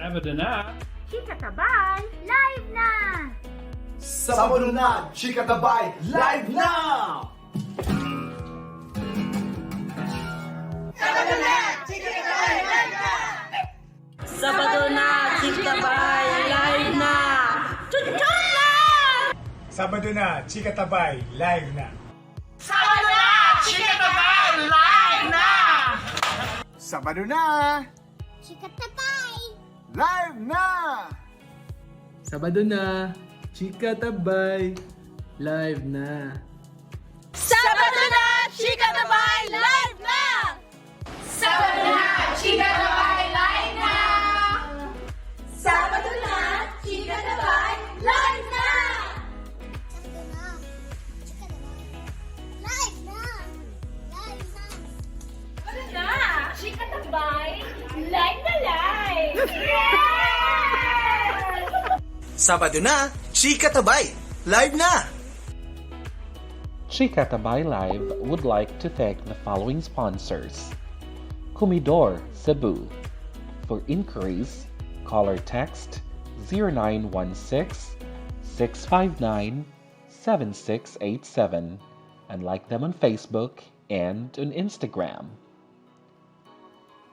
Sabado na! Chika Tabay, live na! Sabado na, Chika Tabay, live now! Sabado na, Chika Tabay, live na! Sabado na, Chika Tabay, live na! Chuchun na! Sabado na, Chika Tabay, live na! Sabado na, Chika Tabay, live na! Sabado na, Chika Tabay! live na! Sabado na, Chika Tabay, live na. Sabado na, Chika Tabay, live na! Sabado na, Chika Tabay, live na! Sabado na, Chika Tabay, live na! Sabado na, Chika Tabay, live na! Sabado na, Chika Tabay, live na! Chika Tabay Live would like to thank the following sponsors. Comedor Cebu. For inquiries, call or text 0916-659-7687 and like them on Facebook and on Instagram.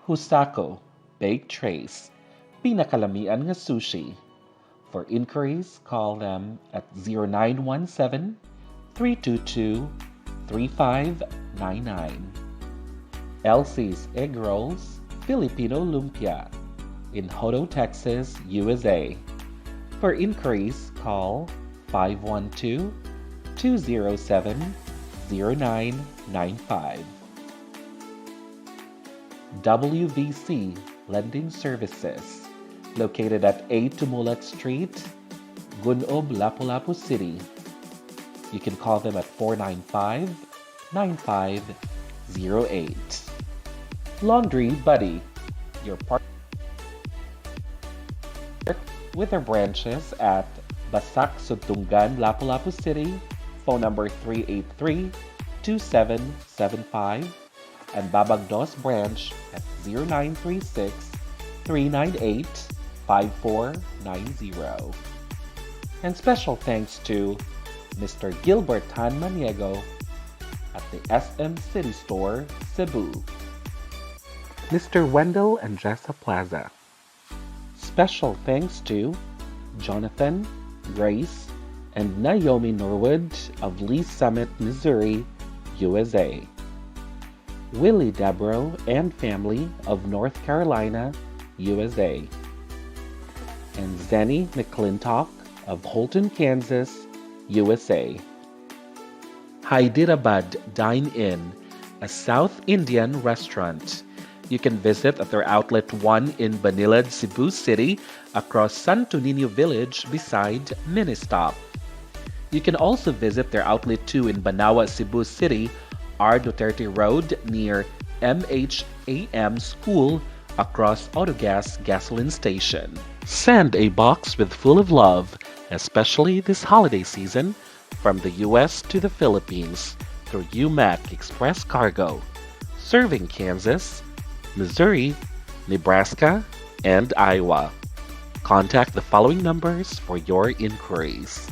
Husako Baked Trays. Pinakalamian nga sushi. For inquiries, call them at 0917-322-3599. Elsie's Egg Rolls, Filipino Lumpia in Hodo, Texas, USA. For inquiries, call 512-207-0995. WVC Lending Services, located at 8 Tumulak Street, Gunob, Lapu-Lapu City. You can call them at 495-9508. Laundry Buddy, your partner with their branches at Basak, Sutungan, Lapu-Lapu City, phone number 383-2775, and Babagdos branch at 0936-398-5490. And special thanks to Mr. Gilbert Han Maniego at the SM City Store, Cebu. Mr. Wendell and Jessa Plaza. Special thanks to Jonathan, Grace, and Naomi Norwood of Lee Summit, Missouri, USA. Willie Debro and family of North Carolina, USA. And Zenny McClintock of Holton, Kansas, USA. Hyderabad Dine-In, a South Indian restaurant. You can visit at their outlet 1 in Banilad, Cebu City, across Santo Niño Village beside Ministop. You can also visit their outlet 2 in Banawa, Cebu City, R. Duterte Road near MHAM School across Autogas gasoline station. Send a box with full of love, especially this holiday season, from the US to the Philippines through UMAC Express Cargo, serving Kansas, Missouri, Nebraska, and Iowa. Contact the following numbers for your inquiries.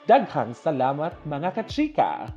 Daghang salamat mga kachika!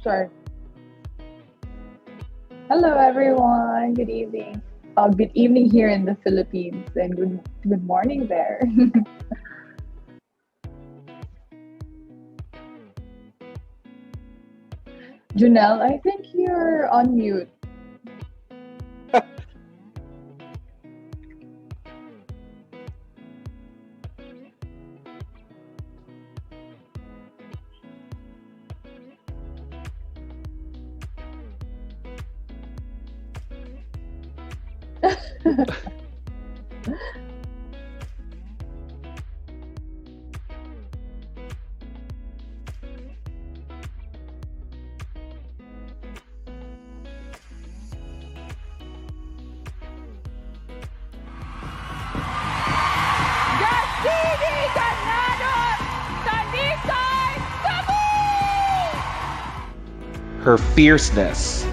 Sorry. Hello, everyone. Good evening. Good evening here in the Philippines, and good morning there. Junelle, I think you're on mute. Gazini, Ganados, Talikay, Cebu! Her fierceness,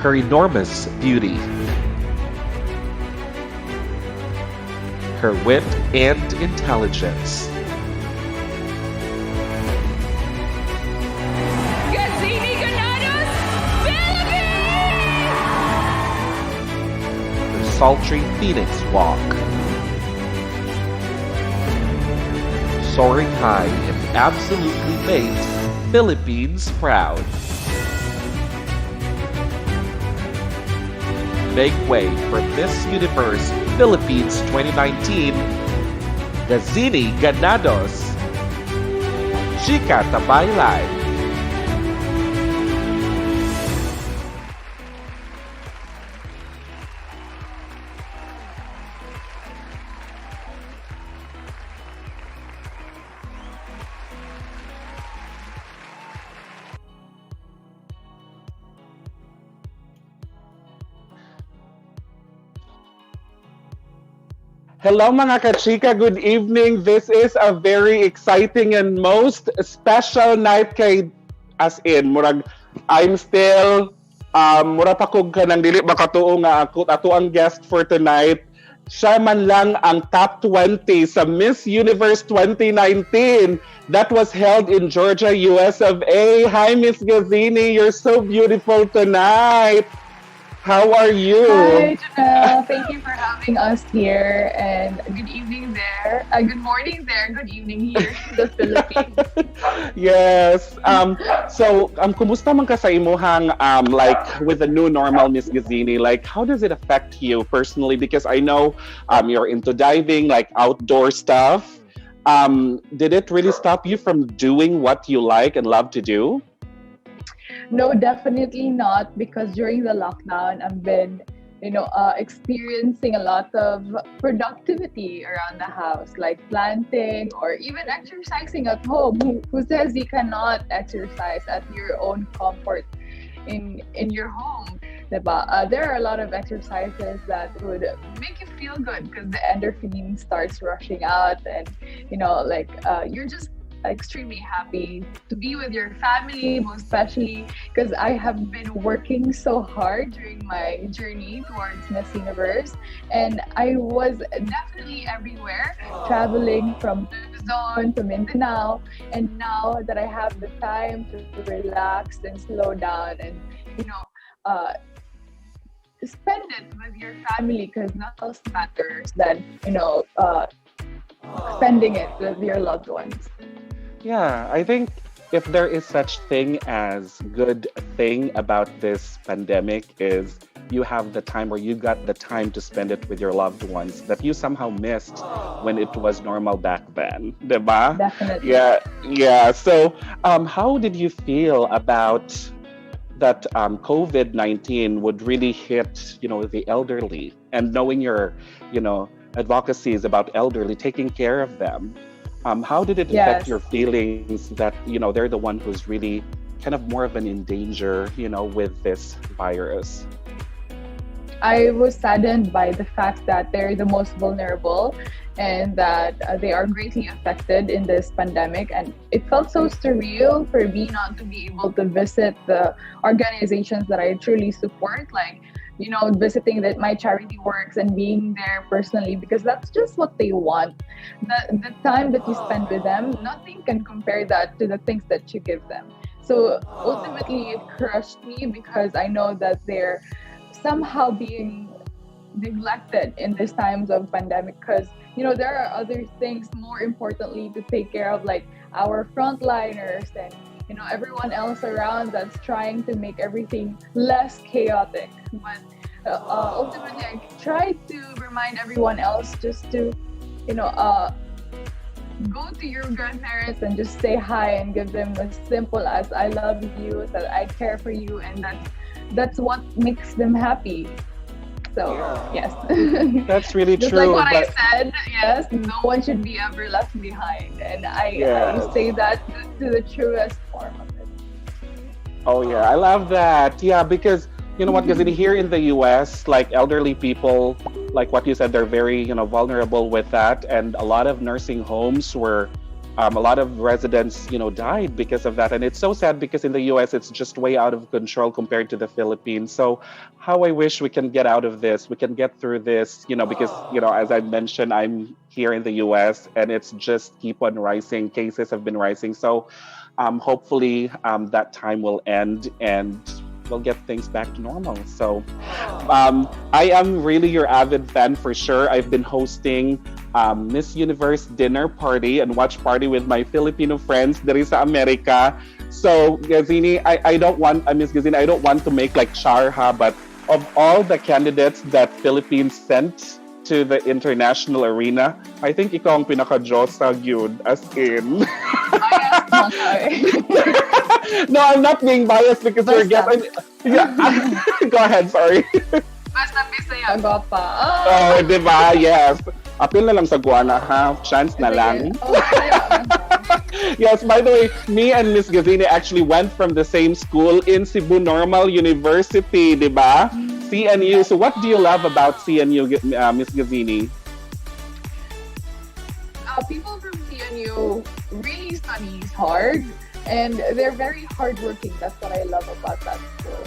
her enormous beauty, her wit and intelligence, Gazini, Ganados, Philippines! her sultry phoenix walk, soaring high and absolutely made Philippines proud. Make way for Miss Universe Philippines 2019, Gazini Ganados, Chika Live. Hello mga kachika, good evening. This is a very exciting and most special night kay as in murag I'm still mura pa kog kanang dili makatuo nga ako ato ang guest for tonight. Siya man lang ang top 20 sa Miss Universe 2019 that was held in Georgia, US of A. Hi Miss Gazini, you're so beautiful tonight. How are you? Hi, Janelle. Thank you for having us here. And good evening there. Good morning there. Good evening here in the Philippines. Yes. So, kumusta man ka sa imuhang like with the new normal, Miss Gazini? Like, how does it affect you personally? Because I know you're into diving, like outdoor stuff. Did it really stop you from doing what you like and love to do? No, definitely not, because during the lockdown, I've been, experiencing a lot of productivity around the house, like planting or even exercising at home. Who says you cannot exercise at your own comfort in your home? Diba? There are a lot of exercises that would make you feel good because the endorphin starts rushing out, and you're just extremely happy to be with your family, most especially because I have been working so hard during my journey towards Miss Universe, and I was definitely everywhere, traveling from Luzon to Mindanao, and now that I have the time to relax and slow down and spend it with your family, because nothing else matters than spending it with your loved ones. Yeah, I think if there is such thing as good thing about this pandemic is you have the time, or you got the time to spend it with your loved ones that you somehow missed when it was normal back then, diba? Definitely. Yeah. So, how did you feel about that COVID-19 would really hit, the elderly, and knowing your, advocacies about elderly, taking care of them? How did it affect your feelings that, they're the one who's really kind of more of an in danger, with this virus? I was saddened by the fact that they're the most vulnerable and that they are greatly affected in this pandemic. And it felt so surreal for me not to be able to visit the organizations that I truly support, like visiting my charity works and being there personally, because that's just what they want. The time that you spend with them, nothing can compare that to the things that you give them. So ultimately, it crushed me because I know that they're somehow being neglected in these times of pandemic, because there are other things more importantly to take care of, like our frontliners and everyone else around that's trying to make everything less chaotic. But ultimately, I try to remind everyone else just to go to your grandparents and just say hi and give them as simple as "I love you," that I care for you, and that's what makes them happy. So yes, That's really just true. like what I But said. Yes, no one should be ever left behind, and I yes. say that to the truest form of it. Oh yeah, I love that. Yeah, because you know what, Gazini, here in the US, like elderly people, like what you said, they're very, vulnerable with that. And a lot of nursing homes were a lot of residents, died because of that. And it's so sad because in the US, it's just way out of control compared to the Philippines. So how I wish we can get out of this, we can get through this, because, as I mentioned, I'm here in the US and it's just keep on rising. Cases have been rising. So hopefully that time will end and we'll get things back to normal. So I am really your avid fan for sure. I've been hosting Miss Universe dinner party and watch party with my Filipino friends there sa America. So Gazini, I don't want, Miss Gazini, I don't want to make like charha, but of all the candidates that Philippines sent to the international arena, I think ikaw ang pinaka-josa yun, as in. No, I'm not being biased because you're getting. Yeah, go ahead. Sorry. Basta Bisaya, gwapa. Oh, di ba? Yes. Apil na lang sa Guana, ha? Chance na lang. Yes, by the way, me and Miss Gazini actually went from the same school in Cebu Normal University, di ba? CNU. So what do you love about CNU, Miss Gazini? People from CNU really studies hard, and they're very hardworking. That's what I love about that school.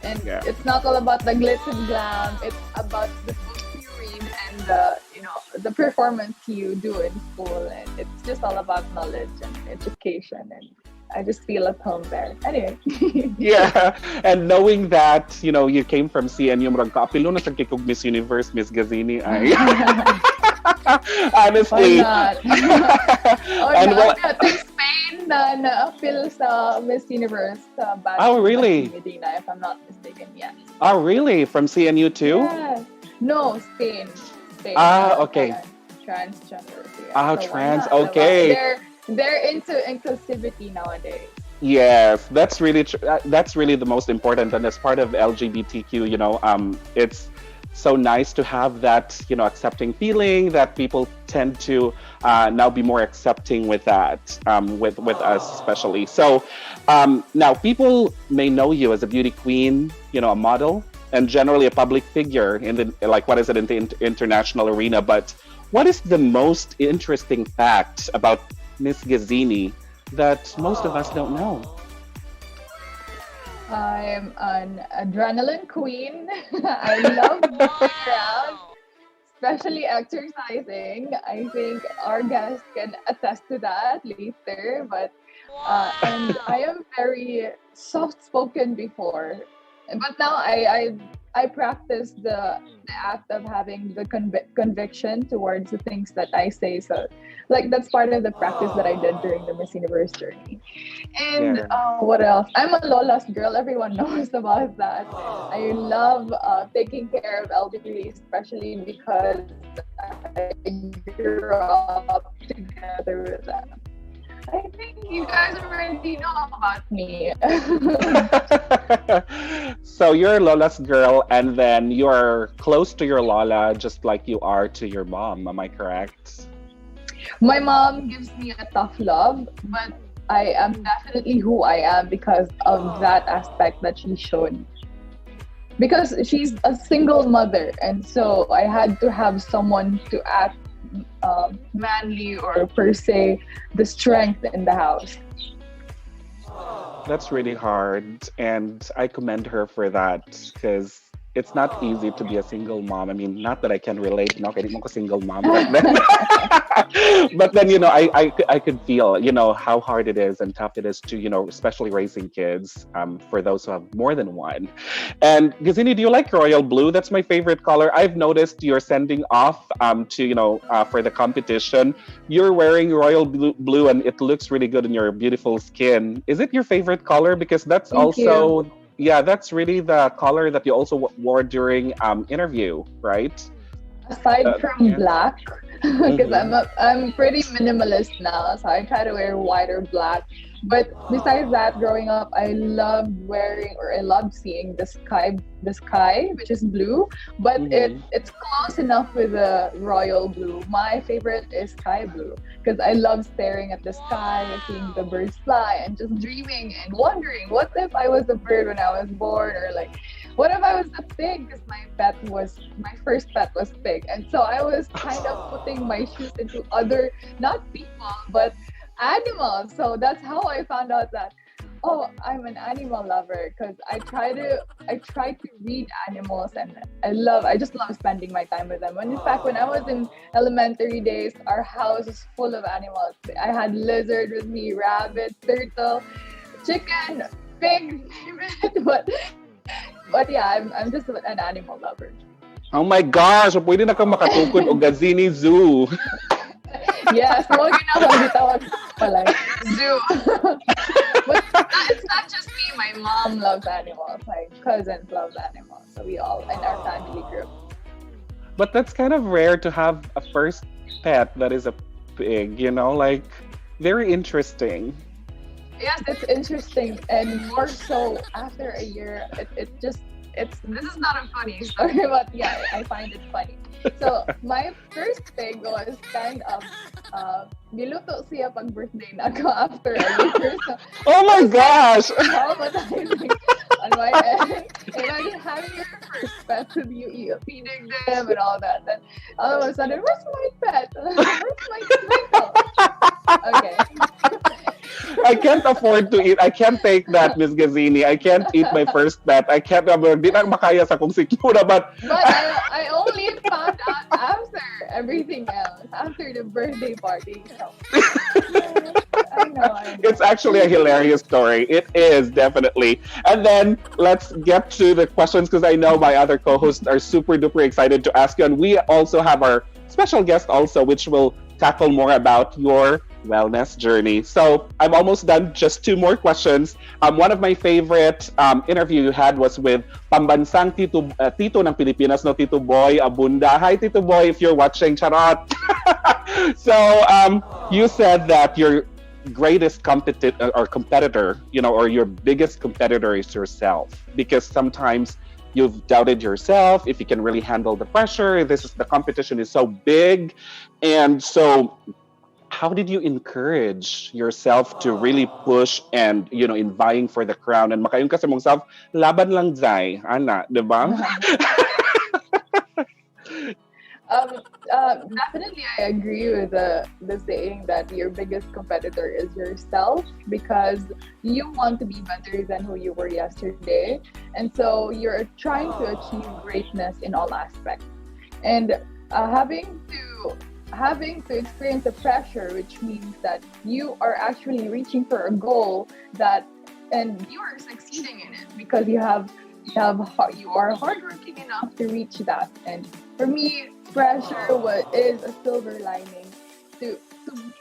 And it's not all about the glitz and glam. It's about the books you read and the performance you do in school. And it's just all about knowledge and education. And I just feel at home there. Anyway. Yeah, and knowing that, you came from CNU, murag kaapilo na sa kikog Miss Universe, Miss Gazini, ay. Honestly. Why not? And no, in Spain na-appeal sa Miss Universe batch. Oh, really? Medina, if I'm not mistaken, yes. Oh, really? From CNU too? Yeah. No, Spain. Okay. Transgender. Ah, So trans. why not? Okay. They're into inclusivity nowadays. Yes, that's really that's really the most important, and as part of LGBTQ, it's so nice to have that, accepting feeling that people tend to now be more accepting with that, with us especially. So now people may know you as a beauty queen, a model, and generally a public figure in the in the international arena. But what is the most interesting fact about Miss Gazini that most of us don't know? I'm an adrenaline queen. I love moving around, especially exercising. I think our guests can attest to that later. But and I am very soft-spoken before, but now I practice the act of having the conviction towards the things that I say. So, that's part of the practice that I did during the Miss Universe journey. And what else? I'm a Lola's girl. Everyone knows about that. I love taking care of elderly, especially because I grew up together with them. I think you guys already know about me. So you're Lola's girl, and then you're close to your Lola, just like you are to your mom. Am I correct? My mom gives me a tough love, but I am definitely who I am because of that aspect that she showed. Because she's a single mother, and so I had to have someone to act manly or per se the strength in the house. That's really hard, and I commend her for that because it's not easy to be a single mom. I mean, not that I can relate, no, kaya di mo ko single mom, but then, but then, I could feel, how hard it is and tough it is to, especially raising kids, for those who have more than one. And Gazini, do you like royal blue? That's my favorite color. I've noticed you're sending off, to, for the competition. You're wearing royal blue and it looks really good in your beautiful skin. Is it your favorite color? Because that's Thank also, you. yeah, that's really the color that you also wore during interview, right? Aside from Yeah. black, because Mhm. I'm pretty minimalist now, so I try to wear white or black. But besides that, growing up, I loved wearing or I loved seeing the sky, which is blue. But Mhm. it's close enough with the royal blue. My favorite is sky blue because I love staring at the sky, seeing the birds fly, and just dreaming and wondering, what if I was a bird when I was born, or like, what if I was a pig? Because my first pet was pig, and so I was kind of putting my shoes into other, not people, but animals. So that's how I found out that, oh, I'm an animal lover because I try to read animals, and I just love spending my time with them. And in fact, when I was in elementary days, our house was full of animals. I had lizard with me, rabbit, turtle, chicken, pig, but yeah, I'm just an animal lover. Oh my gosh, pwede na kang makatukod o Gazini Zoo. Yes, huwag yun ako bitawag pala. Zoo. But it's not just me. My mom loves animals. My cousins love animals. So we all in our family group. But that's kind of rare to have a first pet that is a pig, like very interesting. Yes, it's interesting, and more so after a year, this is not a funny story, but yeah, I find it funny. So my first pig was kind of niluto siya pag birthday na ako after a year. So Oh my gosh! traumatizing on my end. Imagine having your first pet with you feeding them and all that. Then all of a sudden, where's my pet? Where's my tomato? Okay. I can't afford to eat. I can't take that, Miss Gazini. I can't eat my first pet. I can't. Di na makaya sa kung sikura, but But I only found out after everything else, after the birthday party. So, I know. it's actually a hilarious story. It is, definitely. And then let's get to the questions because I know my other co-hosts are super duper excited to ask you. And we also have our special guest also, which will tackle more about your wellness journey. So I'm almost done. Just two more questions. One of my favorite interview you had was with Pambansang Tito ng Pilipinas, no, Tito Boy Abunda. Hi, Tito Boy, if you're watching, charot. So you said that your greatest competitor, or your biggest competitor is yourself, because sometimes you've doubted yourself if you can really handle the pressure. The competition is so big, and so how did you encourage yourself to really push and in vying for the crown, and makayon ka sa mong self, laban lang zay ana, di ba? Definitely, I agree with the saying that your biggest competitor is yourself, because you want to be better than who you were yesterday, and so you're trying to achieve greatness in all aspects. And having to experience the pressure, which means that you are actually reaching for a goal and you are succeeding in it because you are hardworking enough to reach that. And for me, pressure is a silver lining to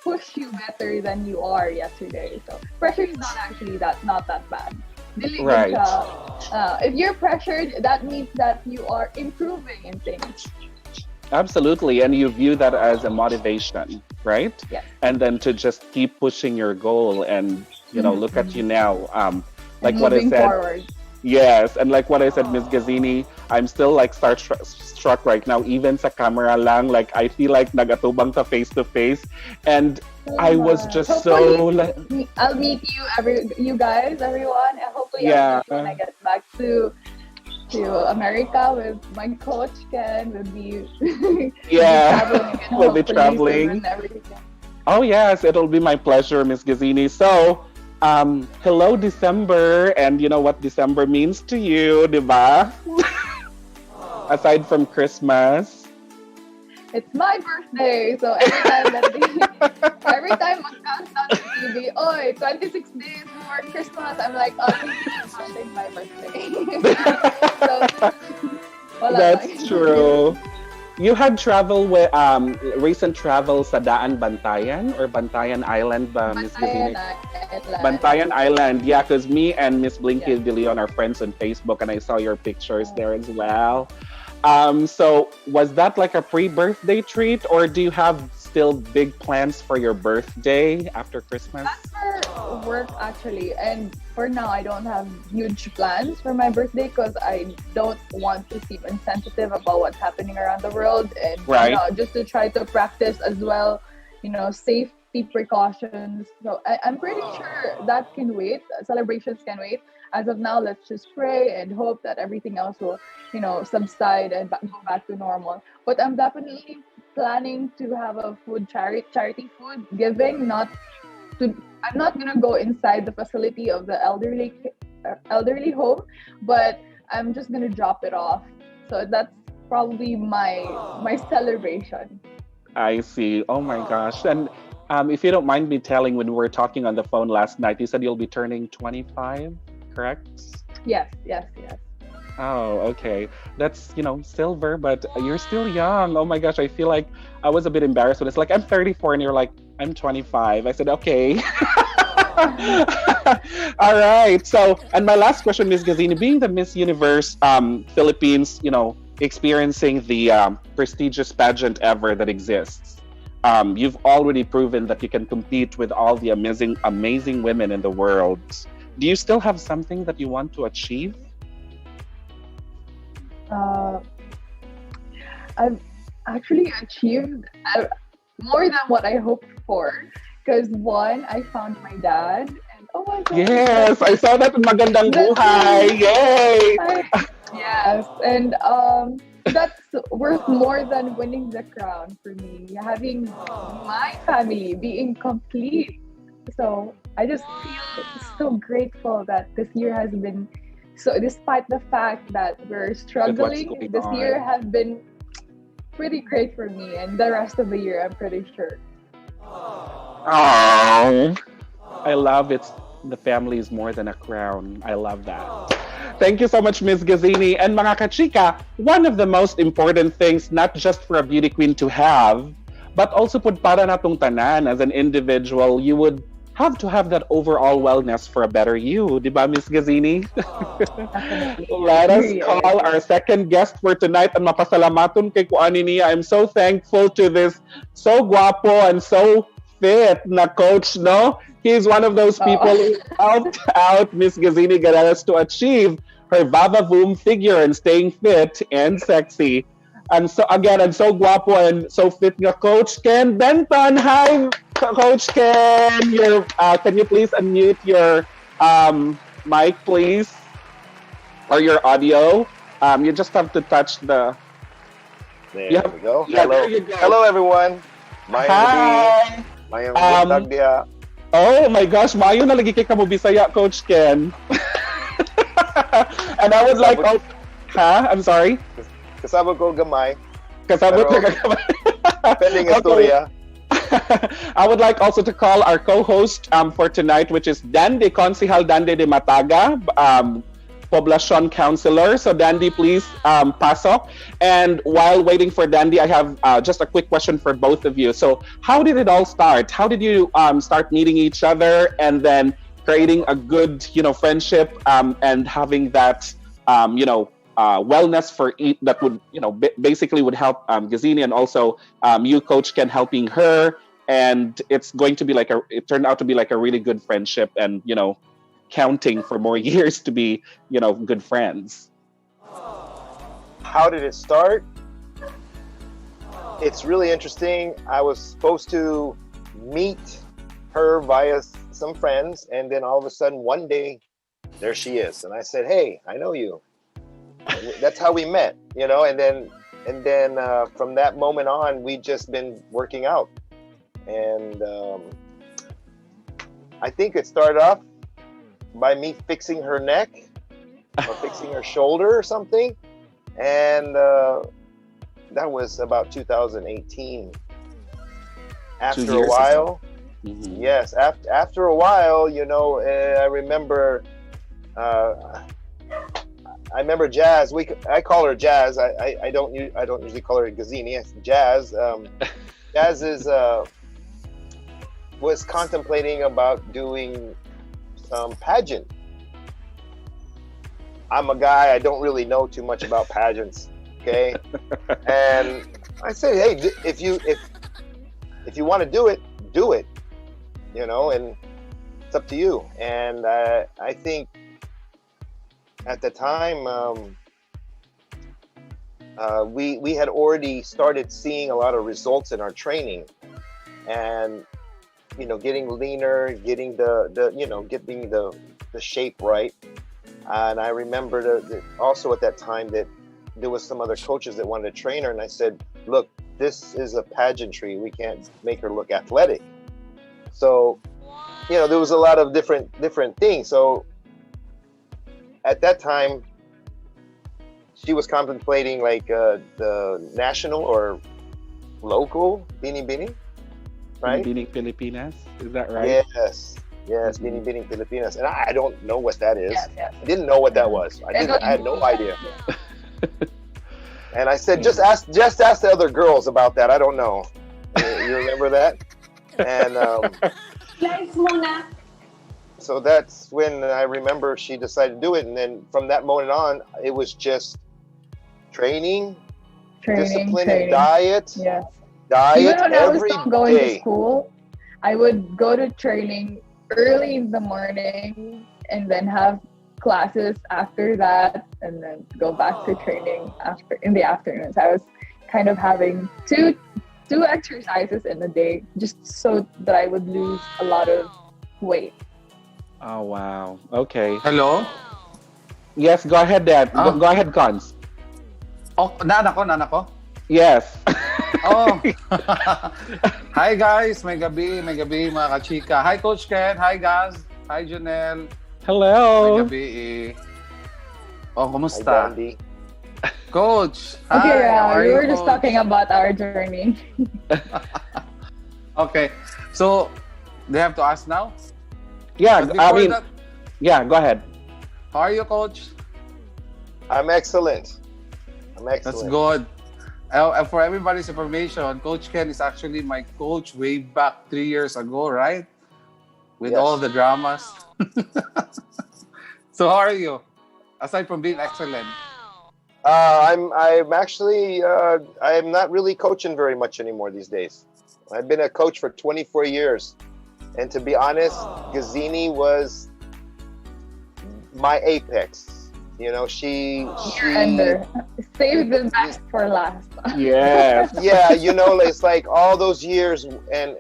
push you better than you are yesterday. So pressure is not actually not that bad. Dili Right. If you're pressured, that means that you are improving in things. Absolutely, and you view that as a motivation, right? Yes. And then to just keep pushing your goal, and look at you now. Like And what I moving said, forward. yes, and like what I said, Miss Gazini, I'm still like struck right now, even sa camera lang. Like I feel like nagatubang ta face to face, and I was just so like, I'll meet you guys, everyone, and hopefully yeah. I'll meet you when I get back to America with my coach Ken. Will be Yeah, traveling and we'll be hopefully traveling. soon and everything. Oh yes, it'll be my pleasure, Miss Gazini. So, hello December, and you know what December means to you, diba? aside from Christmas? It's my birthday, so every time mag-countdown sa TV, oy, 26 days before Christmas, I'm like, oh, thank you for celebrating my birthday. So, wala That's lang. true. You had travel with recent travel sa Daan Bantayan or Bantayan Island ba, Miss Gazini? Bantayan Island, yeah, because me and Miss Blinky de Leon are friends on Facebook and I saw your pictures there as well. So was that like a pre-birthday treat or do you have still big plans for your birthday after Christmas? That's for work actually, and for now I don't have huge plans for my birthday because I don't want to seem insensitive about what's happening around the world, and Right. just to try to practice as well, safety precautions. So I'm pretty sure that can wait. Celebrations can wait. As of now, let's just pray and hope that everything else will, subside and go back to normal. But I'm definitely planning to have a charity food giving. I'm not gonna go inside the facility of the elderly home, but I'm just gonna drop it off. So that's probably my celebration. I see. Oh my gosh. And if you don't mind me telling, when we were talking on the phone last night, you said you'll be turning 25, correct? Yes. Oh, okay. That's, silver, but you're still young. Oh my gosh, I feel like I was a bit embarrassed when it's like, I'm 34 and you're like, I'm 25. I said, okay. All right. So, and my last question, Miss Gazini, being the Miss Universe Philippines, experiencing the prestigious pageant ever that exists. You've already proven that you can compete with all the amazing women in the world. Do you still have something that you want to achieve? I've actually achieved more than what I hoped for. Because one, I found my dad, and oh my god! Yes, I saw that in Magandang Buhay. Yay! Yes, and that's worth more than winning the crown for me. Having my family being complete. So I just feel so grateful that this year has been. So despite the fact that we're struggling, this year has been pretty great for me, and the rest of the year, I'm pretty sure. Oh, I love it. The family is more than a crown. I love that. Thank you so much, Miss Gazini. And mga kachika, one of the most important things, not just for a beauty queen to have, but also para natong tanan as an individual, you would have to have that overall wellness for a better you. Di ba, Miss Gazini? Let us call our second guest for tonight and mapasalamaton kay kuani niya. I'm so thankful to this so guapo and so fit na coach, no? He's one of those people who helped out Miss Gazini Ganados to achieve her Vava-Voom figure and staying fit and sexy. And so again, and so guapo and so fit nga Coach Ken Benton. Hi, Coach Ken. Can you please unmute your mic, please? Or your audio? You just have to touch the... There we go. Yeah, Hello. there you go. Hello, everyone. Hi. Mayong buntag diha. Oh my gosh, mayo na lagi kay kamo Bisaya, Coach Ken. And I would like... I'm sorry? Kasama ko gamay. Kasama ko gamay. Pending istorya. I would like also to call our co-host for tonight, which is Dandy Consihal Dandy de Mataga, Poblacion Councilor. So Dandy, please pasok. And while waiting for Dandy, I have just a quick question for both of you. So how did it all start? How did you start meeting each other and then creating a good, friendship and having that, wellness for that would, basically would help Gazini and also you, Coach Ken, helping her. And it's going to be it turned out to be like a really good friendship and, counting for more years to be, good friends. How did it start? It's really interesting. I was supposed to meet her via some friends, and then all of a sudden one day, there she is. And I said, hey, I know you. That's how we met, and then from that moment on, we just been working out. And I think it started off by me fixing her neck or fixing her shoulder or something. And that was about 2018. After 2 a years while, ago. Mhm. yes, after a while, I remember. I remember Jazz. I call her Jazz. I don't usually call her Gazini. It's Jazz. Jazz was contemplating about doing some pageant. I'm a guy. I don't really know too much about pageants. Okay, and I said, hey, if you want to do it, do it. And it's up to you. And I think at the time, we had already started seeing a lot of results in our training, and getting leaner, getting getting the shape right. And I remember also at that time that there was some other coaches that wanted to train her, and I said, look, this is a pageantry. We can't make her look athletic. So, there was a lot of different things. So at that time, she was contemplating like the national or local Bini Bini, right? Bini Pilipinas, is that right? Yes, Bini Bini Pilipinas, and I don't know what that is. Yes. I didn't know what that was. I had no idea. And I said, just ask the other girls about that. I don't know. You remember that? And so that's when I remember she decided to do it, and then from that moment on, it was just training, discipline, and diet. Yes. Diet Even when I was every still going day. to school, I would go to training early in the morning and then have classes after that, and then go back to training in the afternoons. I was kind of having two exercises in a day just so that I would lose a lot of weight. Oh, wow. Okay. Hello? Yes, go ahead, Dad. Go ahead, Cons. Oh, nana ko? Yes. Oh. Hi guys, may gabi mga kachika. Hi Coach Ken, hi Gaz, hi Janelle. Hello. May gabi. Oh, Hi, kumusta? Dandy. Coach, hi. Okay, How are we you, were just Coach? talking about our journey. Okay, so they have to ask now? Yeah, But I before mean, that, yeah, go ahead. how are you, Coach? I'm excellent. That's good. And for everybody's information, Coach Ken is actually my coach way back 3 years ago, right? With Yes. all the dramas. So how are you? Aside from being excellent. I'm actually I'm not really coaching very much anymore these days. I've been a coach for 24 years, and to be honest, Gazini was my apex. She Save the best for last. Yes. yeah, it's like all those years, and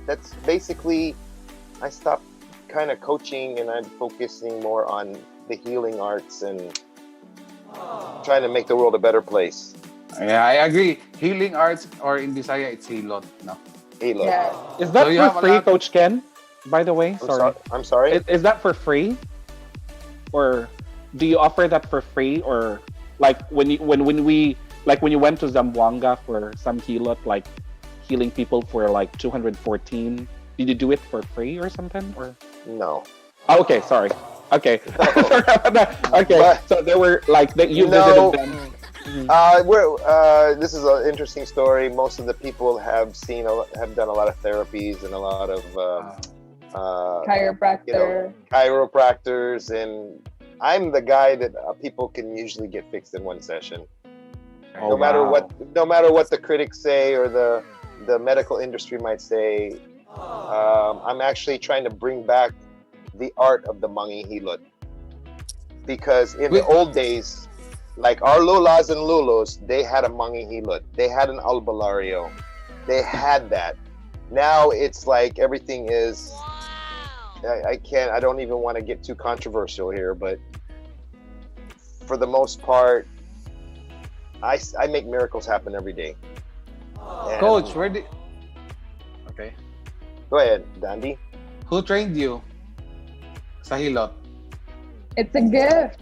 that's basically, I stopped kind of coaching, and I'm focusing more on the healing arts and trying to make the world a better place. Yeah, I agree. Healing arts, or in Bisaya, it's hilot. No? Hilo. Yes. Is that So you for have a free, lot- Coach Ken? By the way, sorry. I'm sorry. Is that for free? Or do you offer that for free? Or like when you went to Zamboanga for some hilot, like healing people for like 214, did you do it for free or something? Or No. oh, okay, sorry. Okay. Okay. But- So there were like you No. visited them. This is an interesting story. Most of the people have done a lot of therapies and a lot of Chiropractor. chiropractors, and I'm the guy that people can usually get fixed in one session. Oh, no matter wow. what the critics say or the medical industry might say. I'm actually trying to bring back the art of the mangi hilot, because in the old days, like our lulas and lulos, they had a mangi hilot, they had an albalario, they had that. Now it's like everything is. I don't even want to get too controversial here, but for the most part, I make miracles happen every day. And- Coach, Okay. Go ahead, Dandy. Who trained you sa hilot? It's a gift.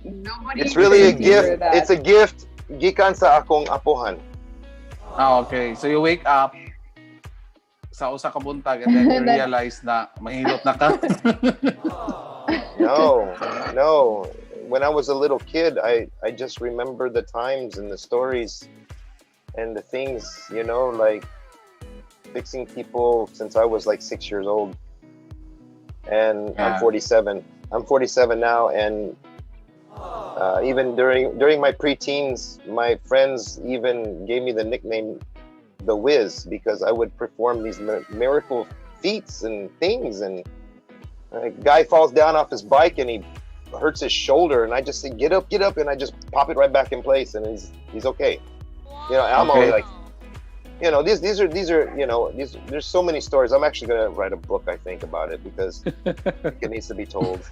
Nobody It's really a can remember gift. that. It's a gift gikan sa akong apohan. Okay. So you wake up sa usa ka buntag and then you realize na mahilot na ka. No. When I was a little kid, I just remember the times and the stories and the things, like fixing people since I was like 6 years old. And I'm 47. I'm 47 now, and even during my preteens, my friends even gave me the nickname The Wiz because I would perform these miracle feats and things. And a guy falls down off his bike and he hurts his shoulder, and I just say, get up, and I just pop it right back in place, and he's okay. I'm always like, these are there's so many stories. I'm actually gonna write a book, I think, about it because it needs to be told.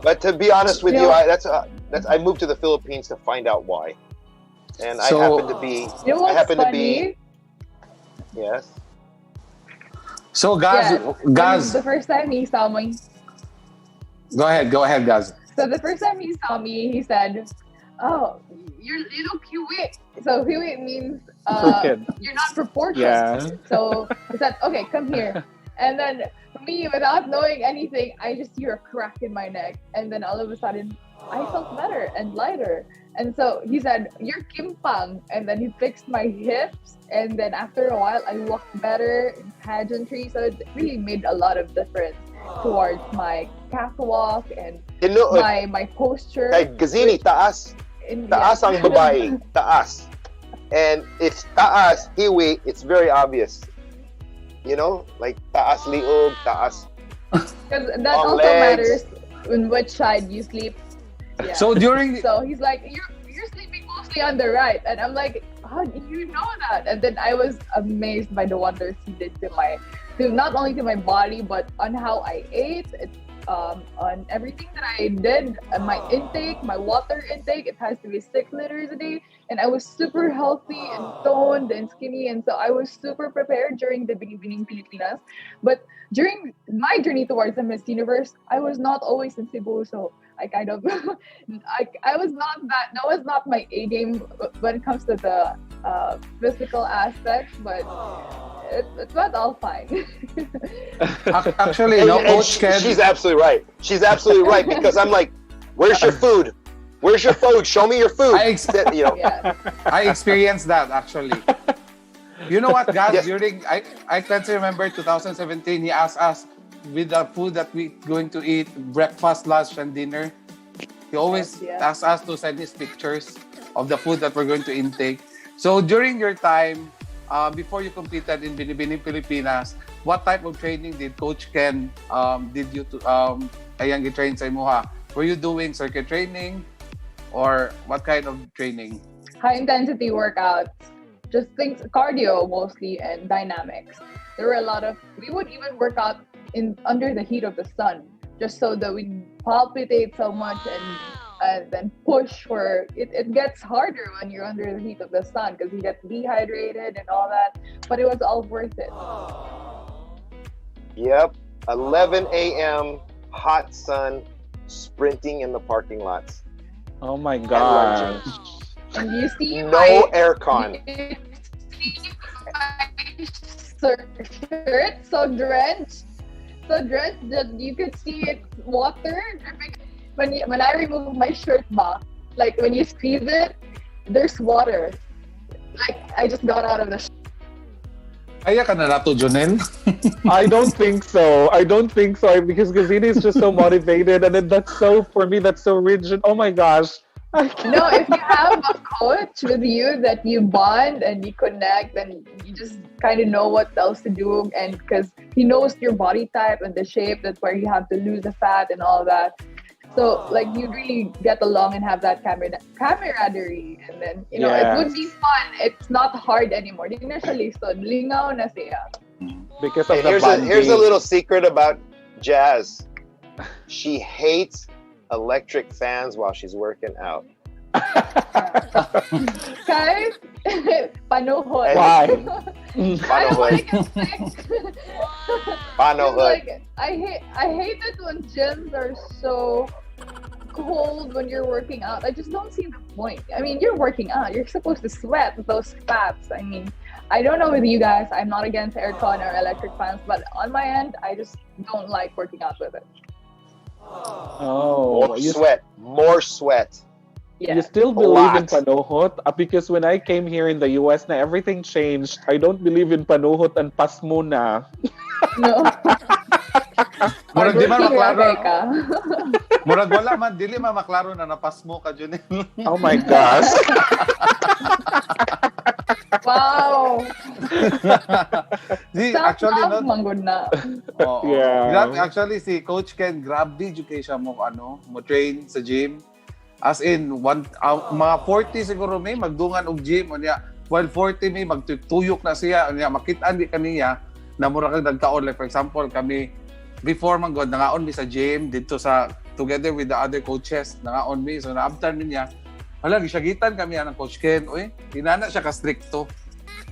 But to be honest with you, I moved to the Philippines to find out why, and I happen to be. Yes. So, Gaz, The first time he saw me. Go ahead, Gaz. So the first time he saw me, he said, "Oh, you look huwit." So huwit means you're not proportioned. Yeah. So he said, "Okay, come here." And then me, without knowing anything, I just hear a crack in my neck, and then all of a sudden, I felt better and lighter. And so he said, "You're kimpang," and then he fixed my hips. And then after a while, I walked better in pageantry. So it really made a lot of difference towards my catwalk and my posture. Kay Gazini, taas ang babae, taas. And if taas, hiwi, it's very obvious. Like taas liog, taas. Because that long also legs. matters in which side you sleep. Yeah. So So he's like, you're sleeping mostly on the right, and I'm like, how do you know that? And then I was amazed by the wonders he did to not only to my body but on how I ate. On everything that I did, my intake, my water intake, it has to be 6 liters a day, and I was super healthy and toned and skinny, and so I was super prepared during the Binibining Pilipinas. But during my journey towards the Miss Universe, I was not always in Cebu, so I kind of I was not that was not my A game when it comes to the physical aspects, but it went all fine. Actually, Coach Ken. She's absolutely right. Because I'm like, where's your food? Where's your food? Show me your food. I experienced that actually. You know what, guys? Yes. I can remember 2017. He asked us with the food that we going to eat, breakfast, lunch, and dinner. He always asks us to send his pictures of the food that we're going to intake. So during your time, before you competed in Binibining Pilipinas, what type of training did Coach Ken did you to ayang i-train sa imuha? Were you doing circuit training or what kind of training? High intensity workouts, just things cardio mostly and dynamics. There were we would even work out under the heat of the sun, just so that we palpitate so much and then push where it gets harder when you're under the heat of the sun because you get dehydrated and all that, but it was all worth it. Yep, 11 a.m. hot sun, sprinting in the parking lots. Oh my god. And you see no aircon. Shirt so drenched that you could see it water dripping. When I remove my shirt back, like when you squeeze it, there's water. Like I just got out of the Kaya ka na nato, Jonel? I don't think so because Gazini is just so motivated, and then that's so rigid. Oh my gosh. No, if you have a coach with you that you bond and you connect, then you just kind of know what else to do, and because he knows your body type and the shape, that's where you have to lose the fat and all that. So like you really get along and have that camaraderie, and then it would be fun. It's not hard anymore. Di na siya lisod. Lingaw na siya. Because of the here's a little secret about Jazz. She hates electric fans while she's working out. Guys, panohod. Why? I don't want to get sick. Panohod. Like, I hate it when gyms are so cold when you're working out. I just don't see the point. I mean, you're working out. You're supposed to sweat those fats. I mean, I don't know with you guys. I'm not against aircon or electric fans, but on my end, I just don't like working out with it. Oh, More sweat. Yeah. You still believe in panuhot? Because when I came here in the US, na everything changed. I don't believe in panuhot and pasmo na. No. Murag di man maklaro. ka. Murag wala man, dili man maklaro na napas mo ka, Junel. Oh my gosh. Wow. Actually, no. Manggod na. Yeah. Actually, si Coach Ken, grabe education mo, mo train sa gym. As in, mga 40 siguro may magdungan og gym. While 40 may magtuyok na siya. Makitaan di kaniya na mura kang nagkaon. Like for example, kami, before man God, nangaon mi sa gym, dito together with the other coaches, nangaon mi. So, naabtan niya. Hala, gisyagitan kami ng Coach Ken. Uy, hinana siya ka-stricto.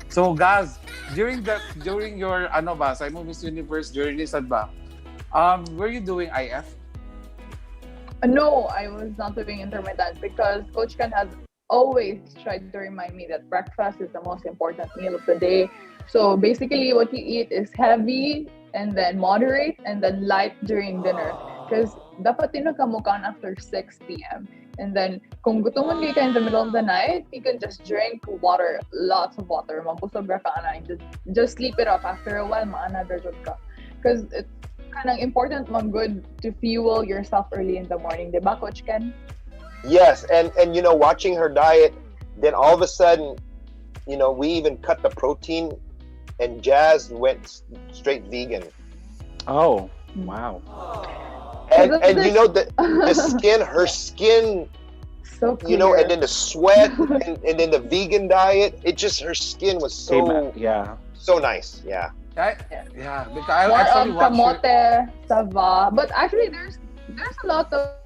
So, Gaz, during your, sa Miss Universe journey, sad ba? Were you doing IF? No, I was not doing intermittent because Coach Ken has always tried to remind me that breakfast is the most important meal of the day. So basically what you eat is heavy and then moderate and then light during dinner. Because dapat tinakamukan after 6 p.m. And then kung gutom ka in the middle of the night, you can just drink water, lots of water. Mabusog ka na and just sleep it off. After a while, maanother ka. Because it's kind of important good to fuel yourself early in the morning, diba, Coach Ken? Yes, and watching her diet, then all of a sudden, we even cut the protein, and Jazz went straight vegan. Oh, wow. And the skin, her skin, so clear. and then the sweat, and then the vegan diet, her skin was so nice, yeah. Yeah, because I more actually of kamote, sava. But actually, there's a lot of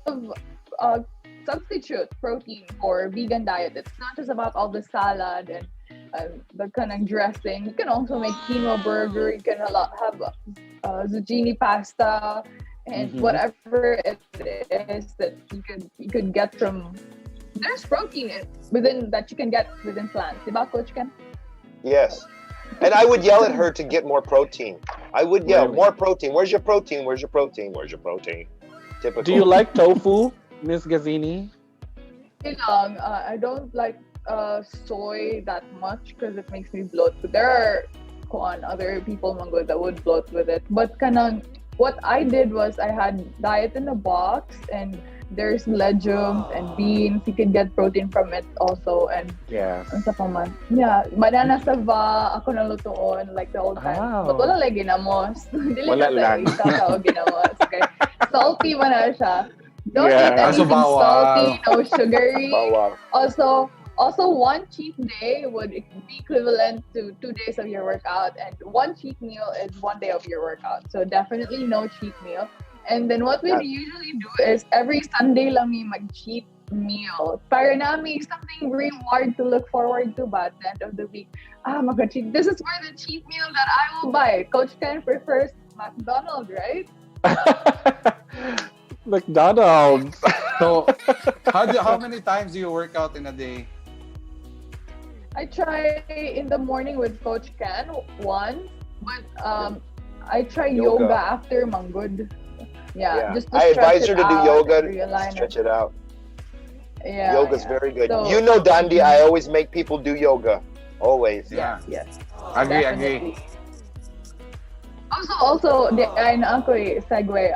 substitute protein for vegan diet. It's not just about all the salad and the kind of dressing. You can also make quinoa burger. You can have zucchini pasta and whatever it is that you could get from. There's protein within that you can get within plants. Diba, Coach Ken? Yes. And I would yell at her to get more protein. I would yell, more protein. Where's your protein? Where's your protein? Where's your protein? Typical. Do you like tofu, Miss Gazini? I don't like soy that much because it makes me bloat. But there are other people that would bloat with it. But what I did was I had diet in a box and there's legumes and beans. You can get protein from it also. And banana sava, ako nalutoon like the old time. Wow. But wala lang ginamos. Wala lang. Ginamos. Okay. Salty man na siya. Don't eat anything salty, no sugary. Also, one cheat day would be equivalent to 2 days of your workout, and one cheat meal is 1 day of your workout. So definitely no cheat meal. And then what we usually do is every Sunday lang may mag-cheat meal. Para namin something reward to look forward to ba at the end of the week. Mag-cheat. This is where the cheat meal that I will buy. Coach Ken prefers McDonald's, right? McDonald's. So, how many times do you work out in a day? I try in the morning with Coach Ken once, but I try yoga after Manggod. Yeah, just to I stretch advise her it to do out yoga, and realign stretch it. it out. Yeah, Yoga's very good. So, Dandy, I always make people do yoga. Always. Yeah. Yes. Agree. Also, segue.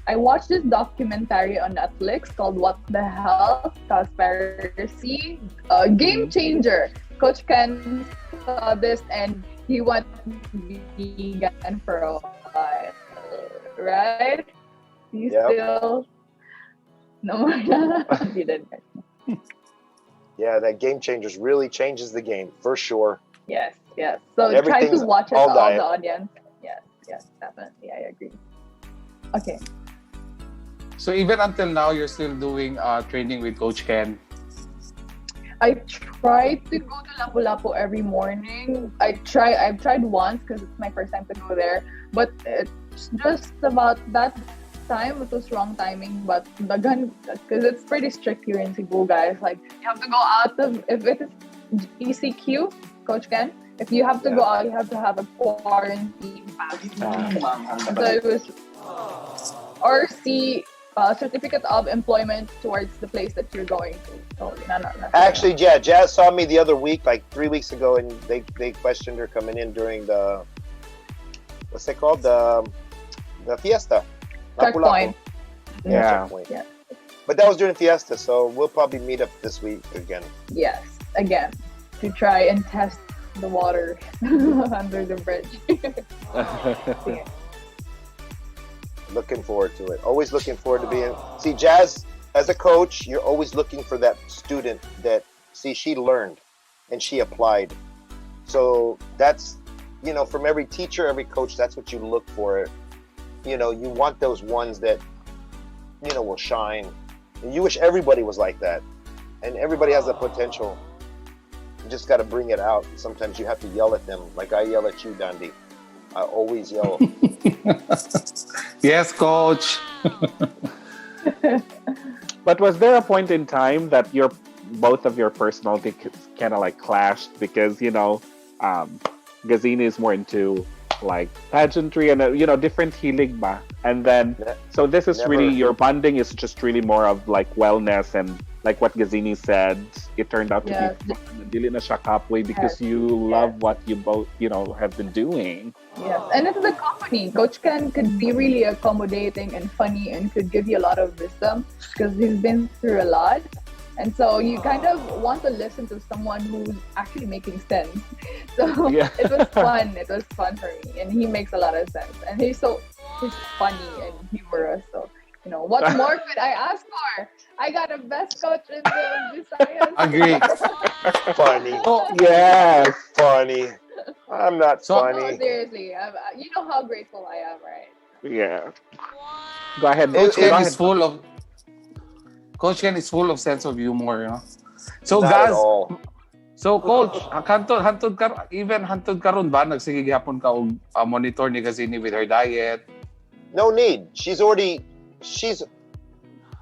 I watched this documentary on Netflix called "What the Hell: Conspiracy." Game changer. Coach Ken saw this and he went vegan for a while, right? He still no more. He didn't. Yeah, that Game Changers really changes the game for sure. Yes. So try to watch it all all diet. the audience. Yes, definitely. I agree. Okay. So even until now, you're still doing training with Coach Ken? I try to go to Lapu-Lapu every morning. I've tried once because it's my first time to go there. But it's just about that time, it was wrong timing, but because it's pretty strict here in Cebu, guys. Like, you have to go out of, if it is ECQ, Coach Ken, if you have to go out, you have to have a quarantine pass. So it was, or certificate of employment towards the place that you're going to. So, Actually, yeah, Jazz saw me the other week, like 3 weeks ago, and they questioned her coming in during the, what's it called? The fiesta. Checkpoint. Yeah. Checkpoint. Yeah. But that was during fiesta, so we'll probably meet up this week again. Yes, again, to try and test the water under the bridge. Yeah. Looking forward to it. Always looking forward to being. See, Jazz, as a coach, you're always looking for that student that, see, she learned and she applied. So that's, from every teacher, every coach, that's what you look for. You want those ones that, will shine. And you wish everybody was like that. And everybody has the potential. You just got to bring it out. Sometimes you have to yell at them, like I yell at you, Dandy. I always yell. Yes, coach. But was there a point in time that both of your personality kind of like clashed because Gazini is more into like pageantry and different healing ba, and then so this is really your bonding is just really more of like wellness and like what Gazini said, it turned out to be dili na siya kapwa because you love what you both have been doing. Yes, and it's the company. Coach Ken could be really accommodating and funny and could give you a lot of wisdom because he's been through a lot. And so you kind of want to listen to someone who's actually making sense. So it was fun. It was fun for me. And he makes a lot of sense. And he's funny and humorous. So, what more could I ask for? I got a best coach in the Visayas. Agree. Funny. Yes. Funny. I'm not funny. No, seriously. You know how grateful I am, right? Yeah. Go ahead. Coach Ken is full of... Coach Ken is full of sense of humor, So, guys, so Coach, hantod karon ba nagsige gyapon ka og monitor ni Gazini with her diet? No need. She's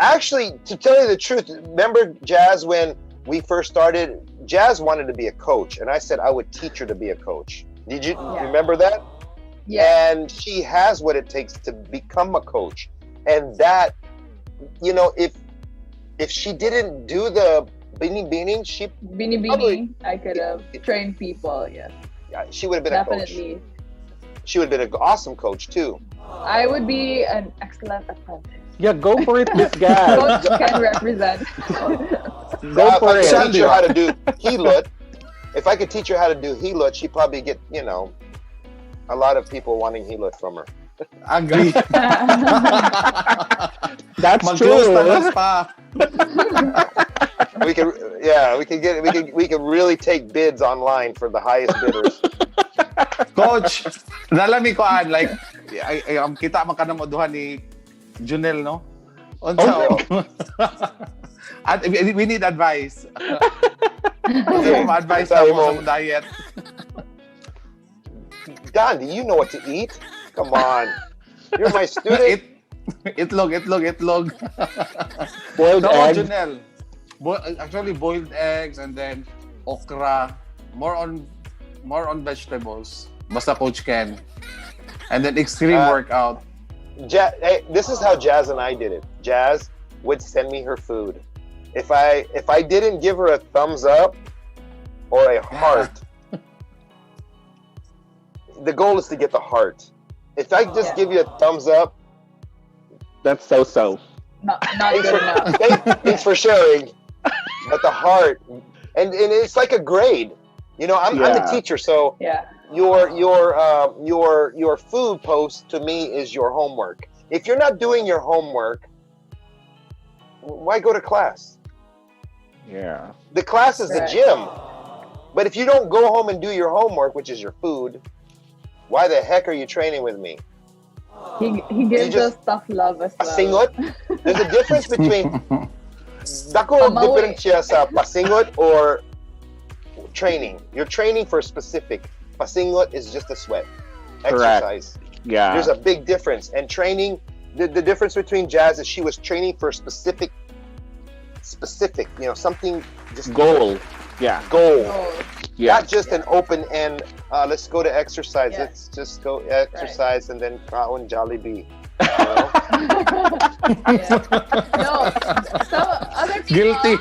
actually, to tell you the truth, remember Jazz when we first started? Jazz wanted to be a coach, and I said I would teach her to be a coach. Did you remember that? Yeah. And she has what it takes to become a coach, and that, if she didn't do the beanie, I could have trained people. Yes. Yeah, she would have been a coach. Definitely. She would have been an awesome coach too. I would be an excellent apprentice. Yeah, go for it, Miss Gaz. Coach can represent. Go for it. If I could teach her how to do Hilot, she'd probably get, a lot of people wanting Hilot from her. Agree. That's true. We can really take bids online for the highest bidders. Coach, nalami ko like kita man kanang moduhan ni Junel, no? At we need advice. Advice sa diet. Don, do you know what to eat? Come on. You're my student. Itlog. Boiled eggs. Junel. Actually, boiled eggs and then okra. More on vegetables. Basta Coach Ken. And then extreme workout. This is how Jazz and I did it. Jazz would send me her food. If I didn't give her a thumbs up or a heart, the goal is to get the heart. If I just give you a thumbs up, that's so. Not good enough. Thanks for sharing. But the heart, and it's like a grade. I'm the teacher, so your food post to me is your homework. If you're not doing your homework, why go to class? Yeah. The class is the gym. But if you don't go home and do your homework, which is your food, why the heck are you training with me? He gives us tough love as well. Pasingot? There's a difference between dako diferensya sa pasingot or training. You're training for a specific. Pasingot is just a sweat. Exercise. Correct. Yeah. There's a big difference. And training, the difference between Jazz is she was training for a specific, something just Goal. Yeah. goal. Yeah. Not just an open end. Let's go to exercise. Yeah. Let's just go exercise and then kaon Jollibee. No, some other people Guilty.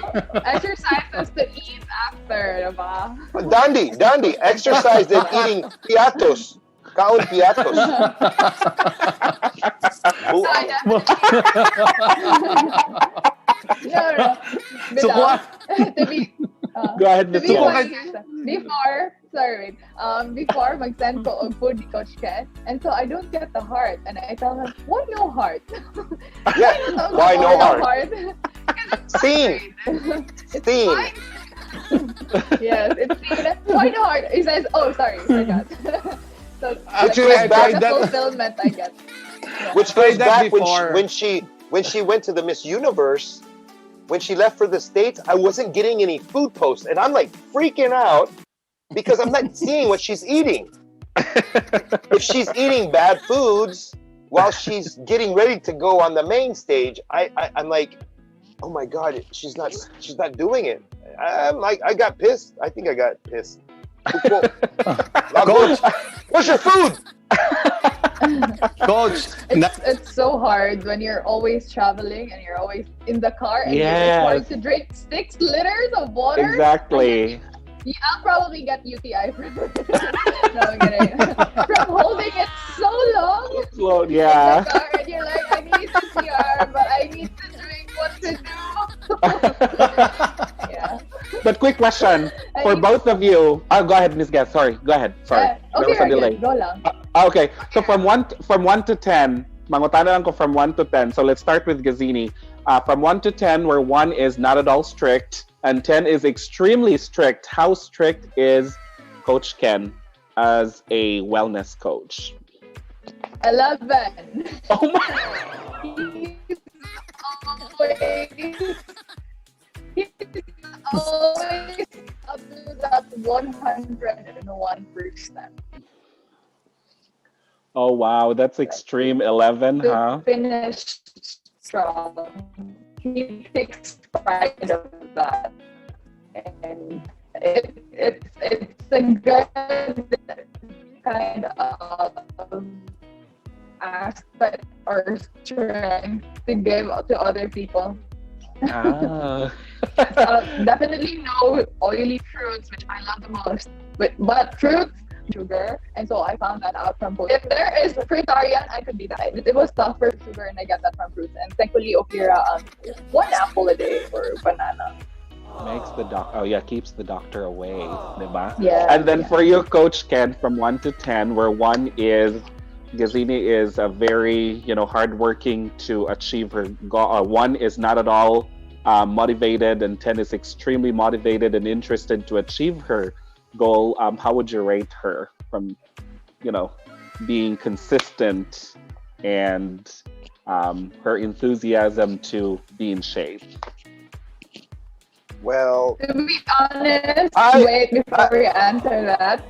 exercises to eat after, diba? Dandy, exercise and eating piatos. Kaon piatos. So I no. So what? To be, Go ahead, to Miss be Wong. before mag-send ko og food ni Coach Ken, and so I don't get the heart, and I tell him, why no heart? Yeah, why no heart? Scene. It's fine. Yes, it's seen. Why no heart? He says, oh, sorry, I forgot. So Actually, I tried the that. fulfillment I get. Which tried goes that back before. when she went to the Miss Universe. When she left for the States, I wasn't getting any food posts, and I'm like freaking out because I'm not seeing what she's eating. If she's eating bad foods while she's getting ready to go on the main stage, I'm like, oh my God, she's not doing it. I'm like, I got pissed. I think I got pissed. Coach, Where's your food? Coach. It's so hard when you're always traveling and you're always in the car and you're Yes. required to drink 6 liters of water. Exactly. Yeah, I'll probably get UTI from no, I'm kidding. From holding it so long Well, in the yeah. car, and you're like, I need CPR, but I need to drink what to do. Yeah. But quick question for I- both of you. Oh, go ahead, Miss Gas. Sorry. Go ahead. Sorry. There was a Okay, delay. go lang. Okay. So from 1 to 10, mangutana lang ko from 1 to 10. So let's start with Gazini. From 1 to 10, where 1 is not at all strict and 10 is extremely strict. How strict is Coach Ken as a wellness coach? 11. Oh my! He's always up to that 101%. Oh wow, that's extreme 11, To huh? finish strong. He takes pride of that. And it's a good kind of aspect or strength to give to other people. Ah. Definitely no oily fruits, which I love the most. But fruits, sugar, and so I found that out from both. If there is fruitarian, I could be that. It was tough for sugar, and I get that from fruits. And thankfully, Okira, 1 apple a day or banana. Makes the keeps the doctor away, diba? Yeah. And then for you, Coach Ken, from 1 to 10, where 1 is Gazini is a very, hardworking to achieve her goal. 1 is not at all motivated, and 10 is extremely motivated and interested to achieve her goal. How would you rate her from, being consistent and her enthusiasm to be in shape? Well, To be honest, wait before we answer that.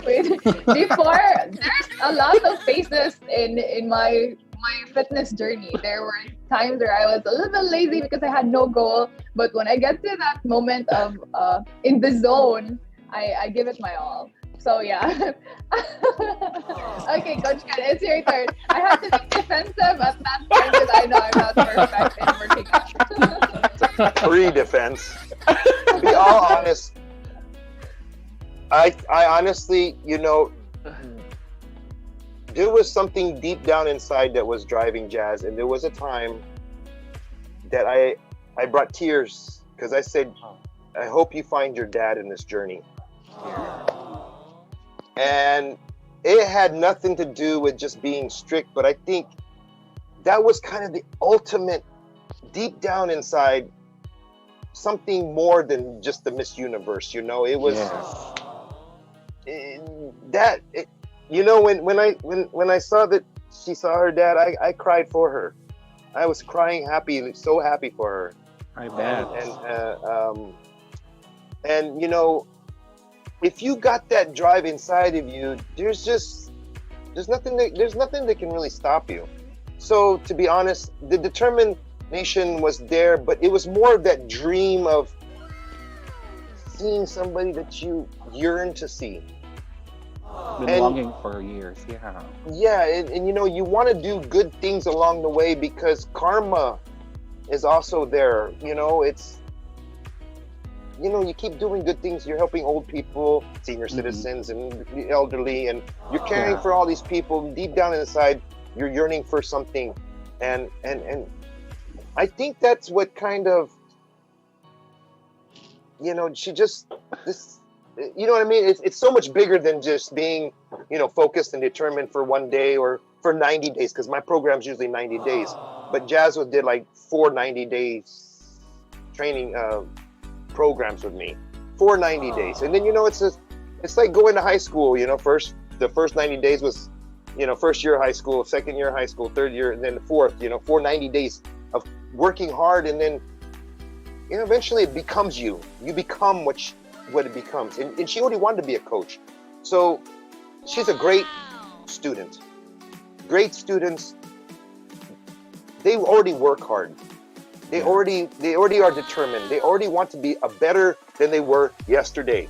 Wait, before there's a lot of phases in my fitness journey. There were times where I was a little bit lazy because I had no goal. But when I get to that moment of in the zone, I give it my all. So yeah. Okay, Coach Ken, it's your turn. I have to be defensive at that point because I know I'm not perfect in working out. Pre-defense. To be all honest, I honestly, there was something deep down inside that was driving Jazz, and there was a time that I brought tears because I said, I hope you find your dad in this journey. And it had nothing to do with just being strict, but I think that was kind of the ultimate, deep down inside, something more than just the Miss Universe. It was when I saw that she saw her dad, I cried for her. I was crying happy, so happy for her. I bet. And if you got that drive inside of you, there's just there's nothing that can really stop you. So to be honest, the determination was there, but it was more of that dream of seeing somebody that you yearn to see. Been longing for years, yeah. Yeah, and you know, you want to do good things along the way because karma is also there. You know, it's, you know, you keep doing good things. You're helping old people, senior citizens, and the elderly, and you're caring for all these people. Deep down inside, you're yearning for something, and I think that's what kind of, you know, you know what I mean? It's so much bigger than just being, you know, focused and determined for one day or for 90 days, because my program's usually 90 days. But Jasmine did like 4 90 days training programs with me. 4 90 days. And then, you know, it's like going to high school, you know, the first 90 days was, you know, first year of high school, second year of high school, third year, and then the fourth, you know, 4 90 days of working hard, and then, you know, eventually it becomes you. You become what it becomes. And she already wanted to be a coach. So she's a great student. Great students, they already work hard. They already are determined. They already want to be a better than they were yesterday.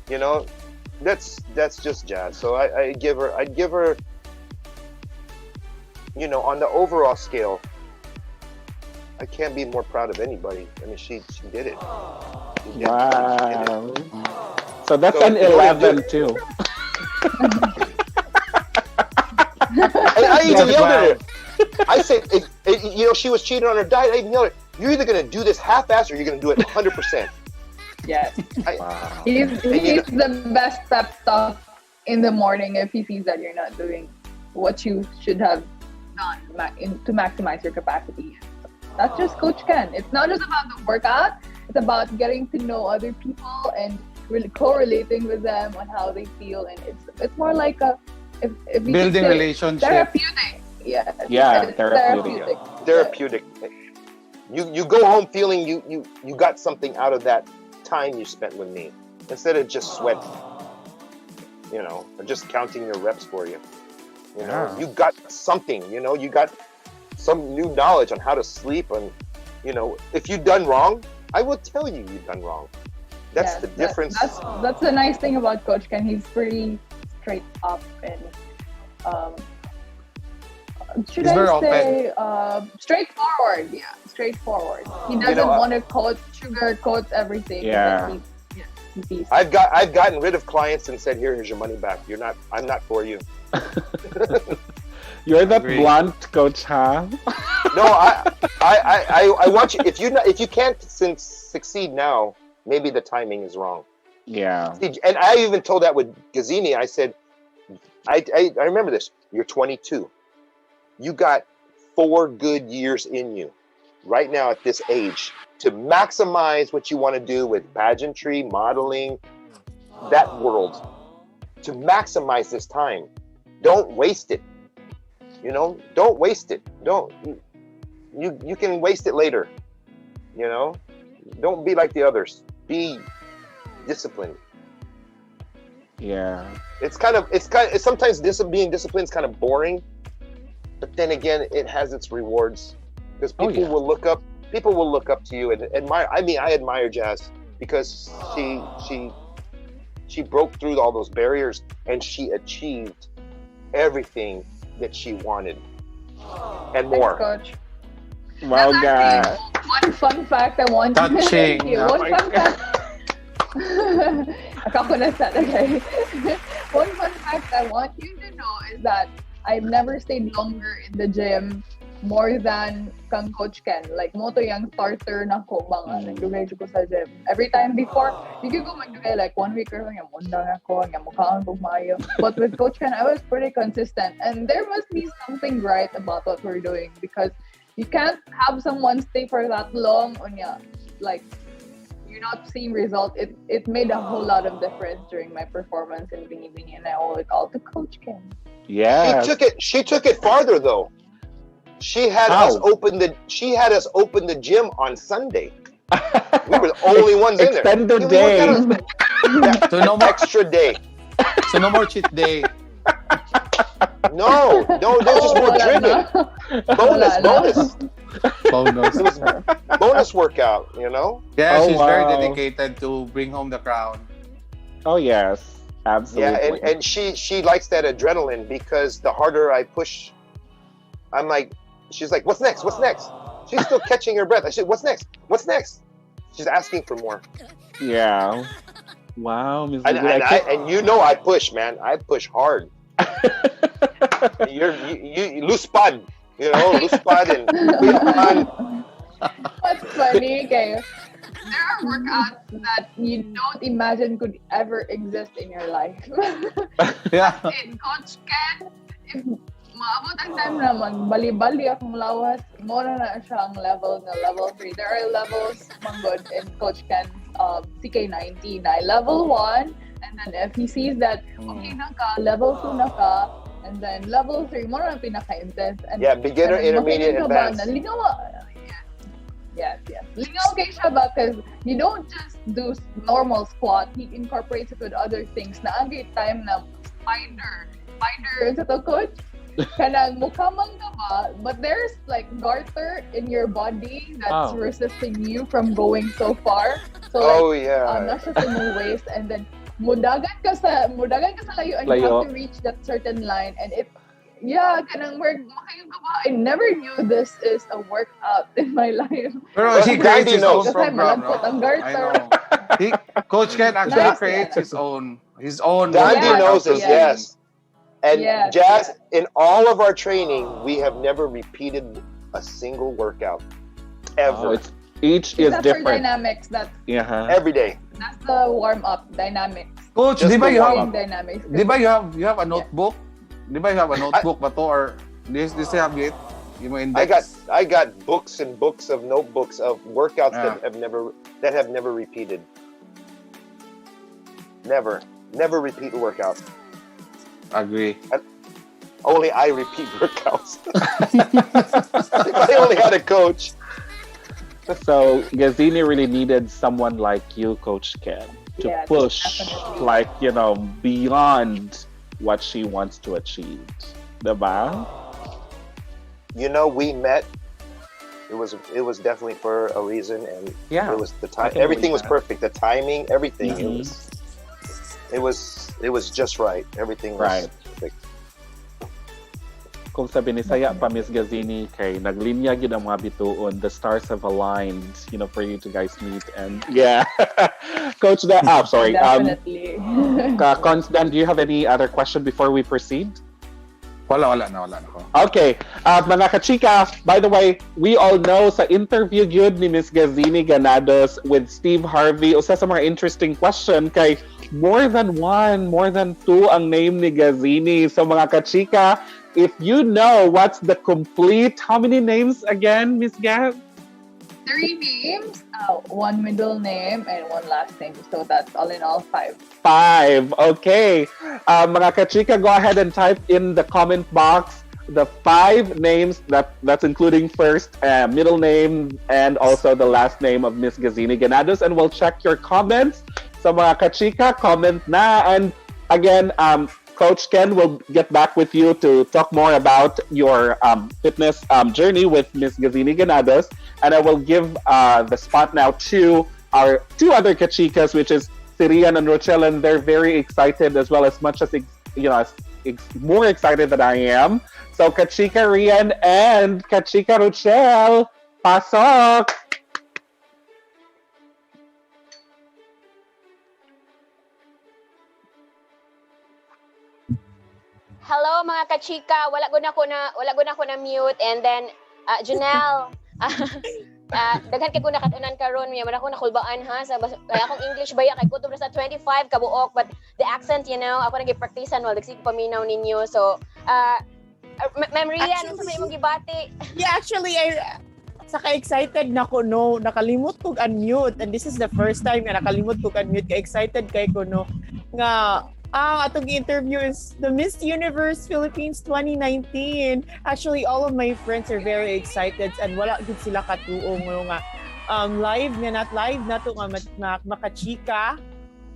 You know, that's just Jazz. So I'd give her, you know, on the overall scale, I can't be more proud of anybody. I mean, she did it. Wow. So that's an 11 too. I even yelled at her. I said, you know, she was cheating on her diet. I even yelled at her, you're either going to do this half-assed or you're going to do it 100%. Yes. He's the best pep talk in the morning if he sees that you're not doing what you should have done to maximize your capacity. That's just Coach Ken. It's not just about the workout. It's about getting to know other people and really correlating with them on how they feel. And it's more like if you building relationship. Therapeutic. Yeah. Yeah, therapeutic. Therapeutic. You go home feeling you got something out of that time you spent with me, instead of just sweat, you know, or just counting your reps for you. You know, you got something, you know, you got some new knowledge on how to sleep, and, you know, if you've done wrong, I will tell you you've done wrong. That's the difference. That's the nice thing about Coach Ken. He's pretty straight up and should I say straightforward. Yeah, straightforward. He doesn't want to sugarcoat everything. Yeah. I've gotten rid of clients and said, here's your money back. I'm not for you. You're that blunt, Coach, huh? No, I want you. If you can't succeed now, maybe the timing is wrong. Yeah. And I even told that with Gazini. I said, I remember this. You're 22. You got 4 good years in you right now at this age to maximize what you want to do with pageantry, modeling, that world. To maximize this time. Don't waste it. You know, don't waste it. You can waste it later. You know, don't be like the others. Be disciplined. Yeah. It's sometimes being disciplined is kind of boring, but then again, it has its rewards because people will look up. People will look up to you and admire. I mean, I admire Jazz because she broke through all those barriers and she achieved everything that she wanted and more. Thanks, Coach. Well, guys. One fun fact I want to Touching. One fun fact. Okay. One fun fact I want you to know is that I've never stayed longer in the gym more than kang Coach Ken. Like, mo to yung starter na ko mga nag-dugay ko sa gym. Every time before, you can go mag-dugay like 1 week or yung mundang ako, yung mukhaan ko maayo. But with Coach Ken, I was pretty consistent. And there must be something right about what we're doing because you can't have someone stay for that long on ya. Like, you're not seeing result. It made a whole lot of difference during my performance in Bini Bini, and I owe it all to Coach Ken. Yeah. She took it farther though. She had us open the gym on Sunday. We were the only ones in there. Extended day. So no more extra day. So no more cheat day. No, they're just more wala driven. na. Bonus. Bonus. It was bonus workout, you know? Yeah, Oh, she's very wow. dedicated to bring home the crown. Oh yes, absolutely. Yeah, and she likes that adrenaline because the harder I push, I'm like, she's like, what's next? What's next? She's still catching her breath. I said, what's next? What's next? She's asking for more. Yeah. Wow, Miss And, Gazini, and you know I push, man. I push hard. You loose pad, you know, loose pad and What's funny, okay, there are workouts that you don't imagine could ever exist in your life. Yeah. In Coach Ken, if maabot ang time na magbali-bali akong lawas, muna na siya ang level 3. There are levels manggod in Coach Ken's CK90 na level 1, and then if he sees that okay na ka, level 2 na ka, and then level 3 mo na pinaka-intense. And yeah, beginner, and intermediate, makinig ka ba advanced. na lingaw, yes. Lingaw kay siya ba? Because you don't just do normal squat. He incorporates it with other things. Naagay time na spider sa to, coach. Kanang mukamang ka ba? But there's like garter in your body that's resisting you from going so far. So nasa sa mong waist, and then mudagan ka sa layo, and you have to reach that certain line, and it kanang makayong ka ba? I never knew this is a workout in my life. Pero he creates his own Kasi program, malagpot ang I garter. know. Coach Ken actually creates his own. Dandy knows this, yes. And Yes, Jazz, in all of our training, we have never repeated a single workout ever. Each is that's different. For dynamics. That's every day. That's the warm up dynamics. Coach, Just di ba the you have warm-up. Dynamics. Di ba you have a notebook? Di ba you have a notebook ba to, or this have it? Yung index? I got books and books of notebooks of workouts that have never repeated. Never repeat a workout. Agree. Only I repeat workouts. If I only had a coach. So Gazini really needed someone like you, Coach Ken, to push, like, beyond what she wants to achieve. Diba? You know, we met. It was definitely for a reason, and it was the time. Everything was perfect. The timing, everything. Mm-hmm. It was just right. Everything was perfect. Kung sabi ni Saya pa, Miss Gazini, kay naglinya yun ang mga bituon. The stars have aligned, for you to guys meet. And Coach, sorry. Definitely. Constant, do you have any other question before we proceed? Wala na ko. Okay. Mga kachika, by the way, we all know sa interview yun ni Miss Gazini Ganados with Steve Harvey, usa sa mga interesting question kay more than two ang name ni Gazini. So mga kachika, if you know what's the complete, how many names again, Miss Gaz? 3 names, 1 middle name, and 1 last name. So that's all in all 5. 5. Okay. Mga kachika, go ahead and type in the comment box the 5 names that's including first, middle name, and also the last name of Miss Gazini Ganados, and we'll check your comments. So mga kachika, comment na. And again, Coach Ken will get back with you to talk more about your fitness journey with Miss Gazini Ganados. And I will give the spot now to our 2 other kachikas, which is Sirian and Rochelle, and they're very excited as well, as much as more excited than I am. So Kachika Rian and Kachika Rochelle, pasok! Hello mga kachika, wala ko na ko na mute, and then Junel, daghan kay ko nakatunan karon, may man ako nakulbaan ha sa kaya akong English baya kay kutob na sa 25 kabuok, but the accent, ako nagipraktisan while nagsig paminaw ninyo. So Ma'am Rian, ano sa imong gibati? Yeah, actually saka excited na ko nakalimot kog unmute, and this is the first time nga nakalimot kog unmute. Ka excited kay ko nga atong interview is the Miss Universe Philippines 2019. Actually, all of my friends are very excited, and wala gud sila katuong nga live nga not live nato nga makachika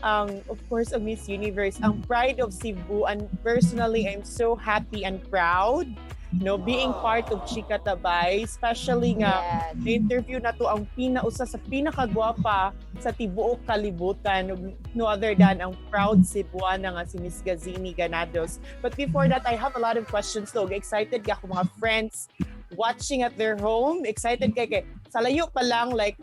of course, of Miss Universe, ang pride of Cebu. And personally, I'm so happy and proud being part of Chika Tabay, especially nga na-interview na to ang pinausa sa pinakagwapa sa tibuok kalibutan, no other than ang proud Cebuana nga si Miss Gazini Ganados. But before that, I have a lot of questions though. Excited ka ako mga friends watching at their home. Excited kay sa layo pa lang, like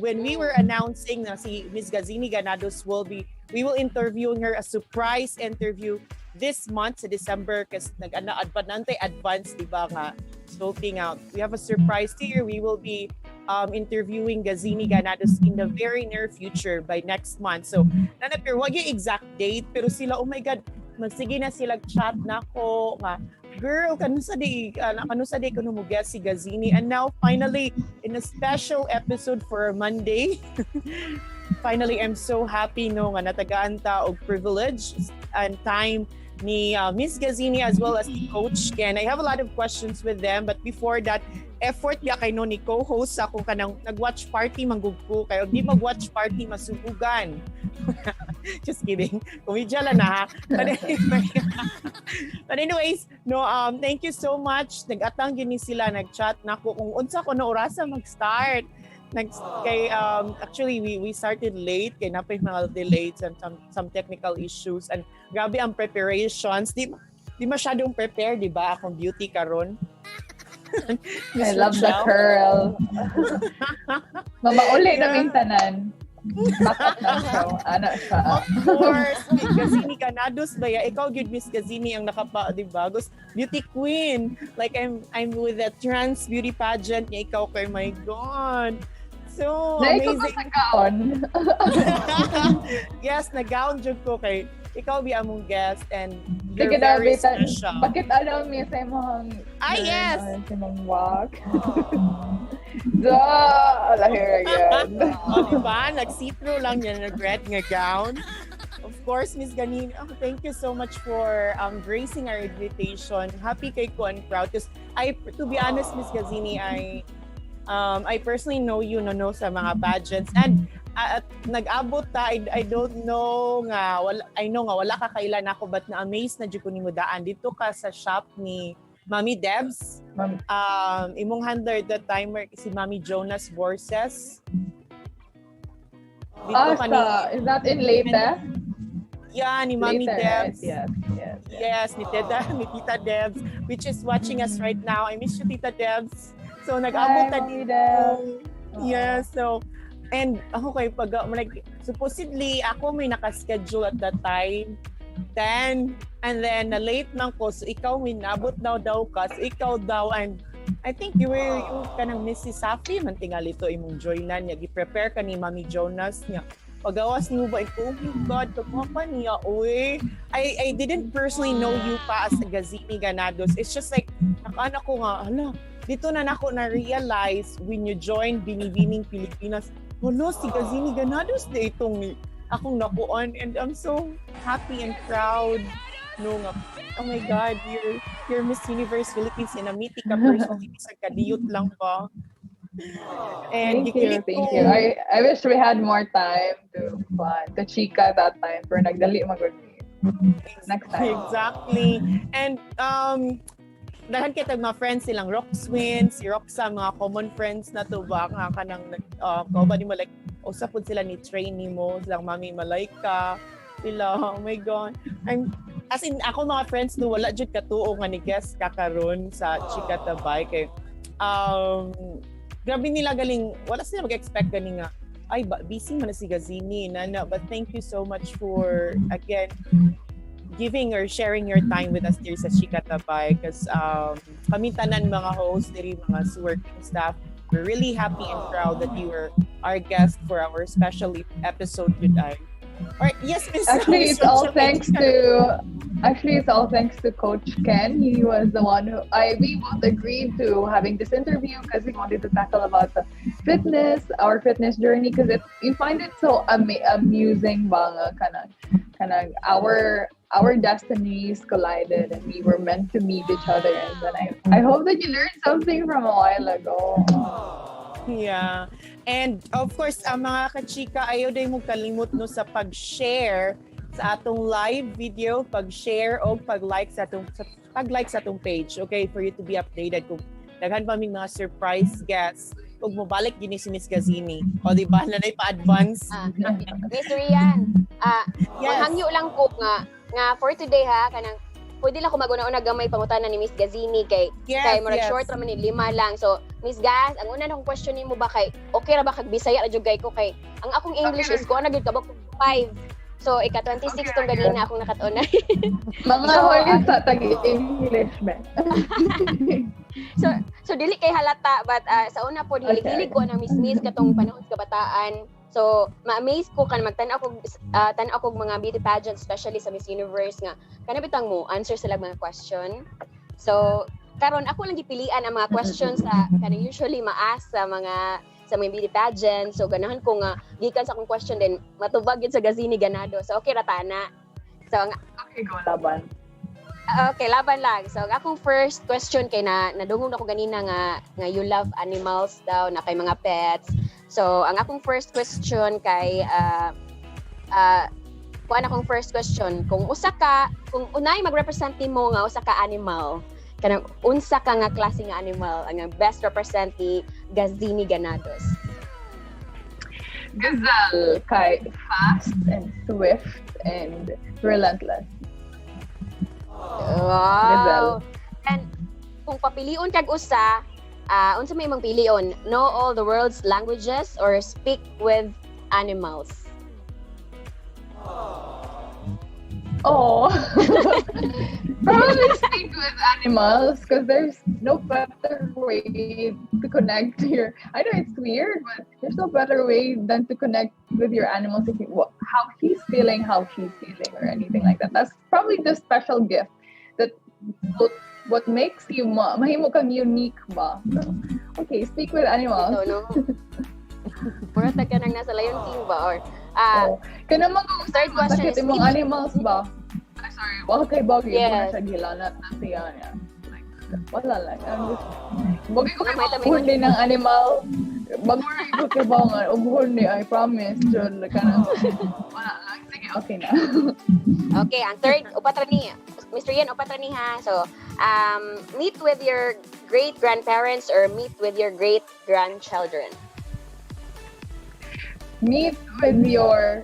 when we were announcing na si Miss Gazini Ganados we will interviewing her, a surprise interview this month sa December kasi advance, di ba nga, scoping out. We have a surprise here. We will be interviewing Gazini Ganados in the very near future by next month. So, nanapir, wag yung exact date, pero sila, oh my God, magsige na sila chat na ko nga, girl, kanusa di ko mo guest si Gazini. And now, finally, in a special episode for Monday, finally, I'm so happy nga natagaan ta og privilege and time ni Miss Gazini as well as the Coach Ken. I have a lot of questions with them, but before that, effort ya kay ni co-host ako kanang nag-watch party manggugko kayo. Di mag-watch party masubugan. Just kidding. Kumidya lang na ha. But anyways, thank you so much. Nag-atang yun sila, nag-chat na ako kung unsa ko na orasa mag-start. Actually we started late kay napay mga delays and some technical issues, and grabe ang preparations, di masyadong prepare, di ba, akong beauty karon. I love the curl. Mamauli na yung tanan. Back na siya. Ano siya? Of course. Gazini Ganados ba ya? Ikaw good Miss Gazini ang nakapa, di ba? Beauty queen. Like I'm with the trans beauty pageant niya. Ikaw kay, my God. So amazing. Ikaw sa gown. Yes, nag-gown jud ko kay ikaw bi among guest, and you're very special. Bakit alam niya sa imong yes! Sa imong walk. Here again. Diba? Nag-see-through lang yan, nag-red nga gown. Of course, Miss Ganin, thank you so much for gracing our invitation. Happy kay ko and proud. Because to be honest, Miss Gazini, I personally know you sa mga pageants, and nag-abot ta, I don't know nga, I know nga wala ka kailan ako, but na-amaze na dyan ko ni mo daan dito ka sa shop ni Mami Debs. Imong handler that timer si Mami Jonas Borses. Is that in Leyte? Yeah, ni Mami Debs. Yes. Yes, ni Tita Debs, which is watching us right now. I miss you, Tita Debs. So nag-abot ta dito. Yeah, so and ako kay supposedly ako may naka-schedule at that time 10, and then na late man ko, so ikaw minabot daw ka, so ikaw daw, and I think you kanang Mrs. Safi man tingali to imong joinan niya, gi-prepare ka ni Mami Jonas niya. Pagawas niyo ba ito? Oh my God, kapapa niya, oy. I didn't personally know you pa as a Gazini Ganados. It's just like, nakana ko nga, dito na nako na-realize when you join Binibining Pilipinas, si Gazini Ganados na itong akong nakuan, and I'm so happy and proud. Oh my God, you're Miss Universe Philippines, and namiti ka personally sa kadiyot lang pa. And thank you. I wish we had more time to Chika that time, pero nagdali magod next time. Exactly. And dahil kita mga friends silang Roxwin, si Roxa, mga common friends na to ba nga kanang kauban mo, like usapod sila ni trainee mo, silang Mami Malaika, sila, oh my God. As in, ako mga friends no, wala jud katuo nga ni guest kakaron sa Chika Tabay kay grabe nila galing, wala sila mag-expect gani nga busy man na si Gazini nana, but thank you so much for again giving or sharing your time with us here sa Chika Tabay, because kami tanan mga hosts, mga working staff, we're really happy and proud that you were our guest for our special episode today. Alright, yes, Miss. Actually, it's all thanks to Coach Ken. He was the one who we both agreed to having this interview because we wanted to tackle about the our fitness journey, because we find it so amusing banga kanang our destinies collided and we were meant to meet each other, and then I hope that you learned something from a while ago. Yeah. And of course, ang mga kachika, ayaw din mo kalimot no sa pag-share sa atong live video, pag-share o pag-like sa atong page, okay? For you to be updated kung daghan pa ming mga surprise guests ug mobalik gini si Miss Gazini. O di ba na pa-advance? Miss Rian, Yes. manghangyo lang ko nga for today ha kanang pwede lang ko maguna-una gamay pangutana ni Miss Gazini kay murag short ra man ni 5 lang. So Miss Gaz, ang una nang question nimo ba kay okay ra ba kag Bisaya ra jud gay ko kay ang akong English is ko na gid kabak 5. So ika 26 tong ganina akong nakatuon. Mga hornet sa tag-English ba? So dili kay halata but sa una po hilig ko na miss katong panahon sa kabataan. So ma-amaze ko kan magtan-aw kog mga beauty pageants especially sa Miss Universe nga kana bitang mo answer sila mga question. So karon ako lang gipilian ang mga questions sa kanang usually ma-ask sa mga beauty pageant. So ganahan ko nga gikan sa akong question din matubag yun sa Gazini Ganados. So okay ra tana. So okay go laban. Okay, laban lang. So akong first question kay nadungog ako ganina nga you love animals daw na kay mga pets. So ang akong first question kay kuan akong first question kung unay mag-represent nimo nga usa ka animal kanang unsa ka nga klase nga animal ang best represent ni Gazini Ganados? Gazelle, kay fast and swift and relentless. Wow. Gazelle. And kung papilion kag usa, unsa may imong pilion? Know all the world's languages or speak with animals? Oh, probably speak with animals because there's no better way to connect to your. I know it's weird, but there's no better way than to connect with your animals if you how he's feeling, how she's feeling, or anything like that. That's probably the special gift that what makes you mahimo kang unique ba. So, okay, speak with animals. No. Pura ta ka nang nasa Lion King ba or kana mga third question is imong animals ba? Sorry, kay Boggy, yes. Muna siya gilanat na siya niya. Wala lang. Boggy ko kay hundi ng animal. Baguri ko kay Bongan. Hundi, I promise. Jod, wala lang. Sige, okay na. Okay, ang third, upat ra ni. Mr. Ian, upat ra ni ha. So, meet with your great-grandparents or meet with your great-grandchildren? Meet with your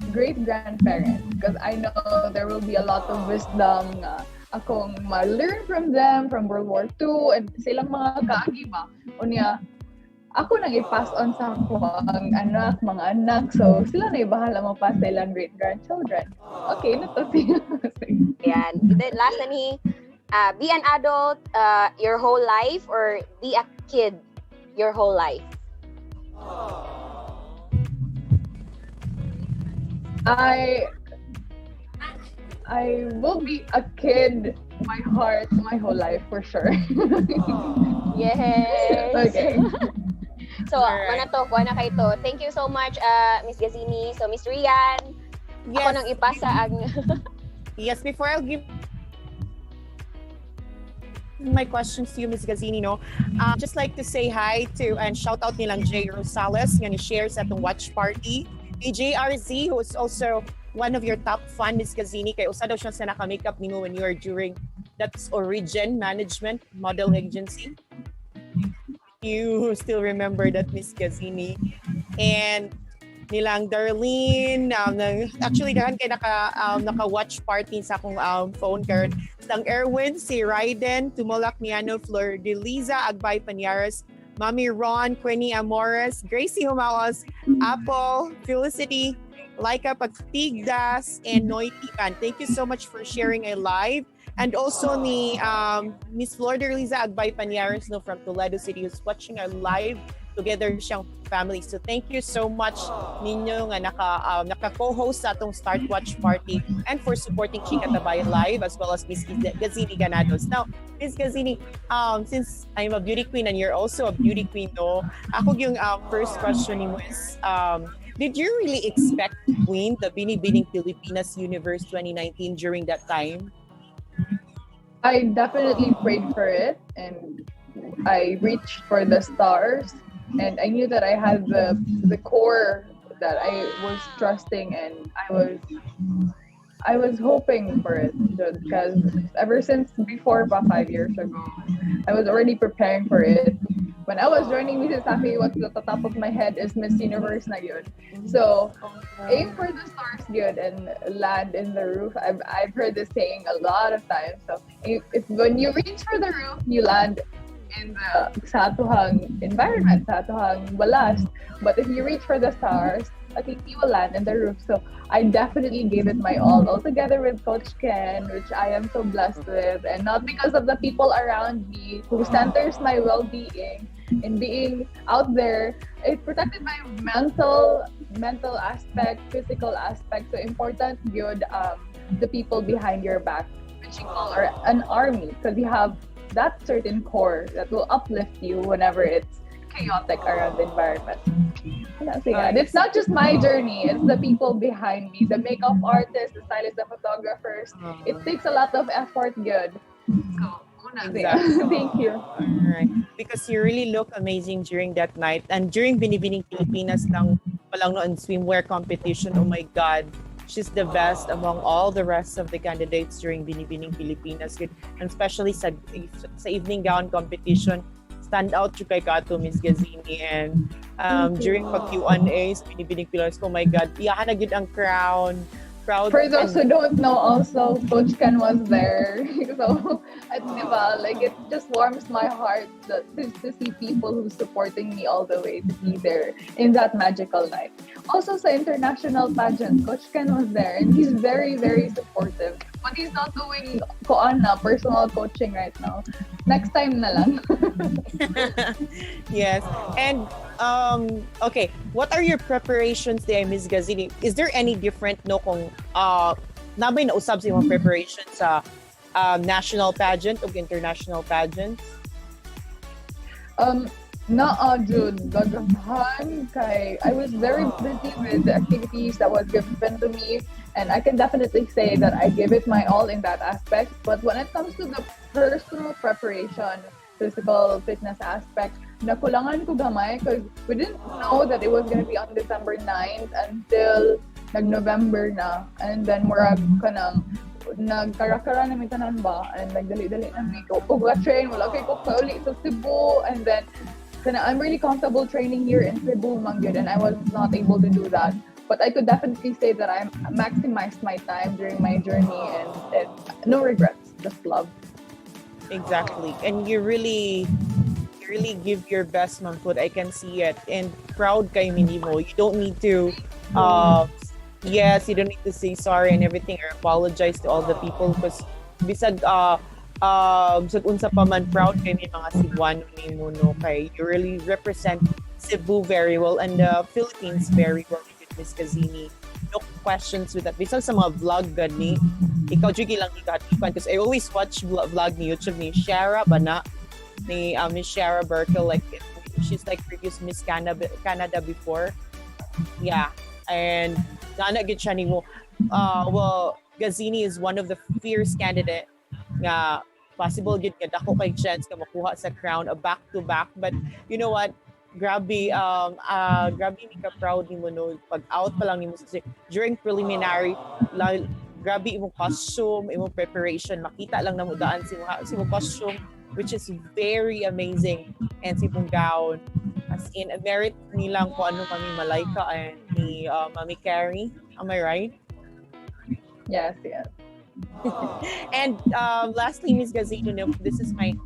great-grandparents because I know there will be a lot of wisdom akong ma-learn from them from World War II and silang mga kaagi ba. Unya, ako nang i-pass on sa akong mga anak. So, sila na ibahala mo pa sa ilang great-grandchildren. Okay, nato siya. Yan. Then, last na ni, be an adult your whole life or be a kid your whole life? I will be a kid my heart my whole life for sure. Yes. Okay. So, kuha na kayo to. Thank you so much, Miss Gazini. So, Miss Rian, yes. Ako nang ipasa ang... Yes, before I'll give my questions to you, Ms. Gazini, no? Just like to say hi to and shout out nilang Jay Rosales nga ni-share sa itong watch party. JRZ, who is also one of your top fan, Ms. Gazini, kay usa daw siya sa naka-makeup nimo when you are during that's Origin Management Model Agency. You still remember that, Ms. Gazini. And nilang Darlene, actually dahan kay naka-watch party sa akong phone karon. Sang Erwin, si Raiden, Tumolak Niano, Flor de Liza, Agbay Panyares, Mami Ron, Queenie Amores, Gracie Humawas, Apple, Felicity, Laika Pagtigdas, and Noy Tikan. Thank you so much for sharing a live. And also ni Miss Flor de Liza, Agbay Panyares, no, from Toledo City, who's watching our live together siyang family. So thank you so much ninyo nga naka-co-host sa atong Start Watch Party and for supporting Chika Tabayan Live as well as Miss Gazini Ganados. Now, Miss Gazini, since I'm a beauty queen and you're also a beauty queen, no, ako yung first question mo is, did you really expect to win the Binibining Pilipinas Universe 2019 during that time? I definitely prayed for it and I reached for the stars. and I knew that I had the core that I was trusting, and I was hoping for it because ever since before about 5 years ago, I was already preparing for it. When I was joining Mrs. Safi, what's at the top of my head is Miss Universe na yun. So, aim for the stars good and land in the roof. I've heard this saying a lot of times. So, if when you reach for the roof, you land in the satuhang environment, satuhang balas. But if you reach for the stars, I think you will land in the roof. So I definitely gave it my all together with Coach Ken, which I am so blessed with. And not because of the people around me who centers my well-being in being out there. It protected my mental aspect, physical aspect. So important, good, the people behind your back, which you call an army, because you have that certain core that will uplift you whenever it's chaotic around the environment. And it's not just my journey, it's the people behind me, the makeup artists, the stylists, the photographers. It takes a lot of effort, good. So, Exactly. thank you. All right. Because you really look amazing during that night. And during Binibining Pilipinas lang palang noon swimwear competition, oh my God, she's the best among all the rest of the candidates during Binibining Pilipinas. And especially sa evening gown competition, stand out yung kay Kato, Miss Gazini. And during pag-Q&A sa Binibining Pilipinas, oh my God, iyahan na good ang crowd. For those who don't know, also Coach Ken was there. So, at diba, like it just warms my heart to see people who's supporting me all the way to be there in that magical night. Also, sa international pageant, Coach Ken was there, and he's very, very supportive. But he's not doing personal coaching right now. Next time na lang. Yes. And okay, what are your preparations there, Ms. Gazini? Is there any different kung nabay na usab sa imong preparation sa national pageant o international pageants? Jude. Daghan kay I was very busy with the activities that was given to me, and I can definitely say that I gave it my all in that aspect. But when it comes to the personal preparation, physical fitness aspect, nakulangan ko gamay because we didn't know that it was going to be on December 9th until nag-November na. And then murag ka nang nagkarakara namin tanan ba, and nagdali-dali namin ko train, wala kay ko pauli sa Cebu, and then I'm really comfortable training here in Cebu, Manggod, and I was not able to do that. But I could definitely say that I maximized my time during my journey, and no regrets, just love. Exactly. And you really give your best, Mampud. I can see it. And proud kay Minimo. You don't need to yes, you don't need to say sorry and everything or apologize to all the people because bisag sa unsa pa man proud kay may mga Cebuano nimo no kay you really represent Cebu very well and the Philippines very well with Miss Gazini. No questions with that. Bisag sa mga vlog gani, ikaw jud lang ikatipan because I always watch vlog ni YouTube ni Shara Bana ni Miss Shara Berkel, like she's like previous Miss Canada before. Yeah. And nana gid siya nimo. Well, Gazini is one of the fierce candidate nga possible gid nga dako kay chance ka makuha sa crown a back to back, but you know what, grabe mi ka proud nimo no pag out pa lang nimo during preliminary grabe imong costume, imong preparation, makita lang namo daan si imong costume which is very amazing, and si imong gown as in a merit nilang kung ano Mami Malaika and ni Mami Carrie, am I right? Yes. And lastly, Ms. Gazino, this is my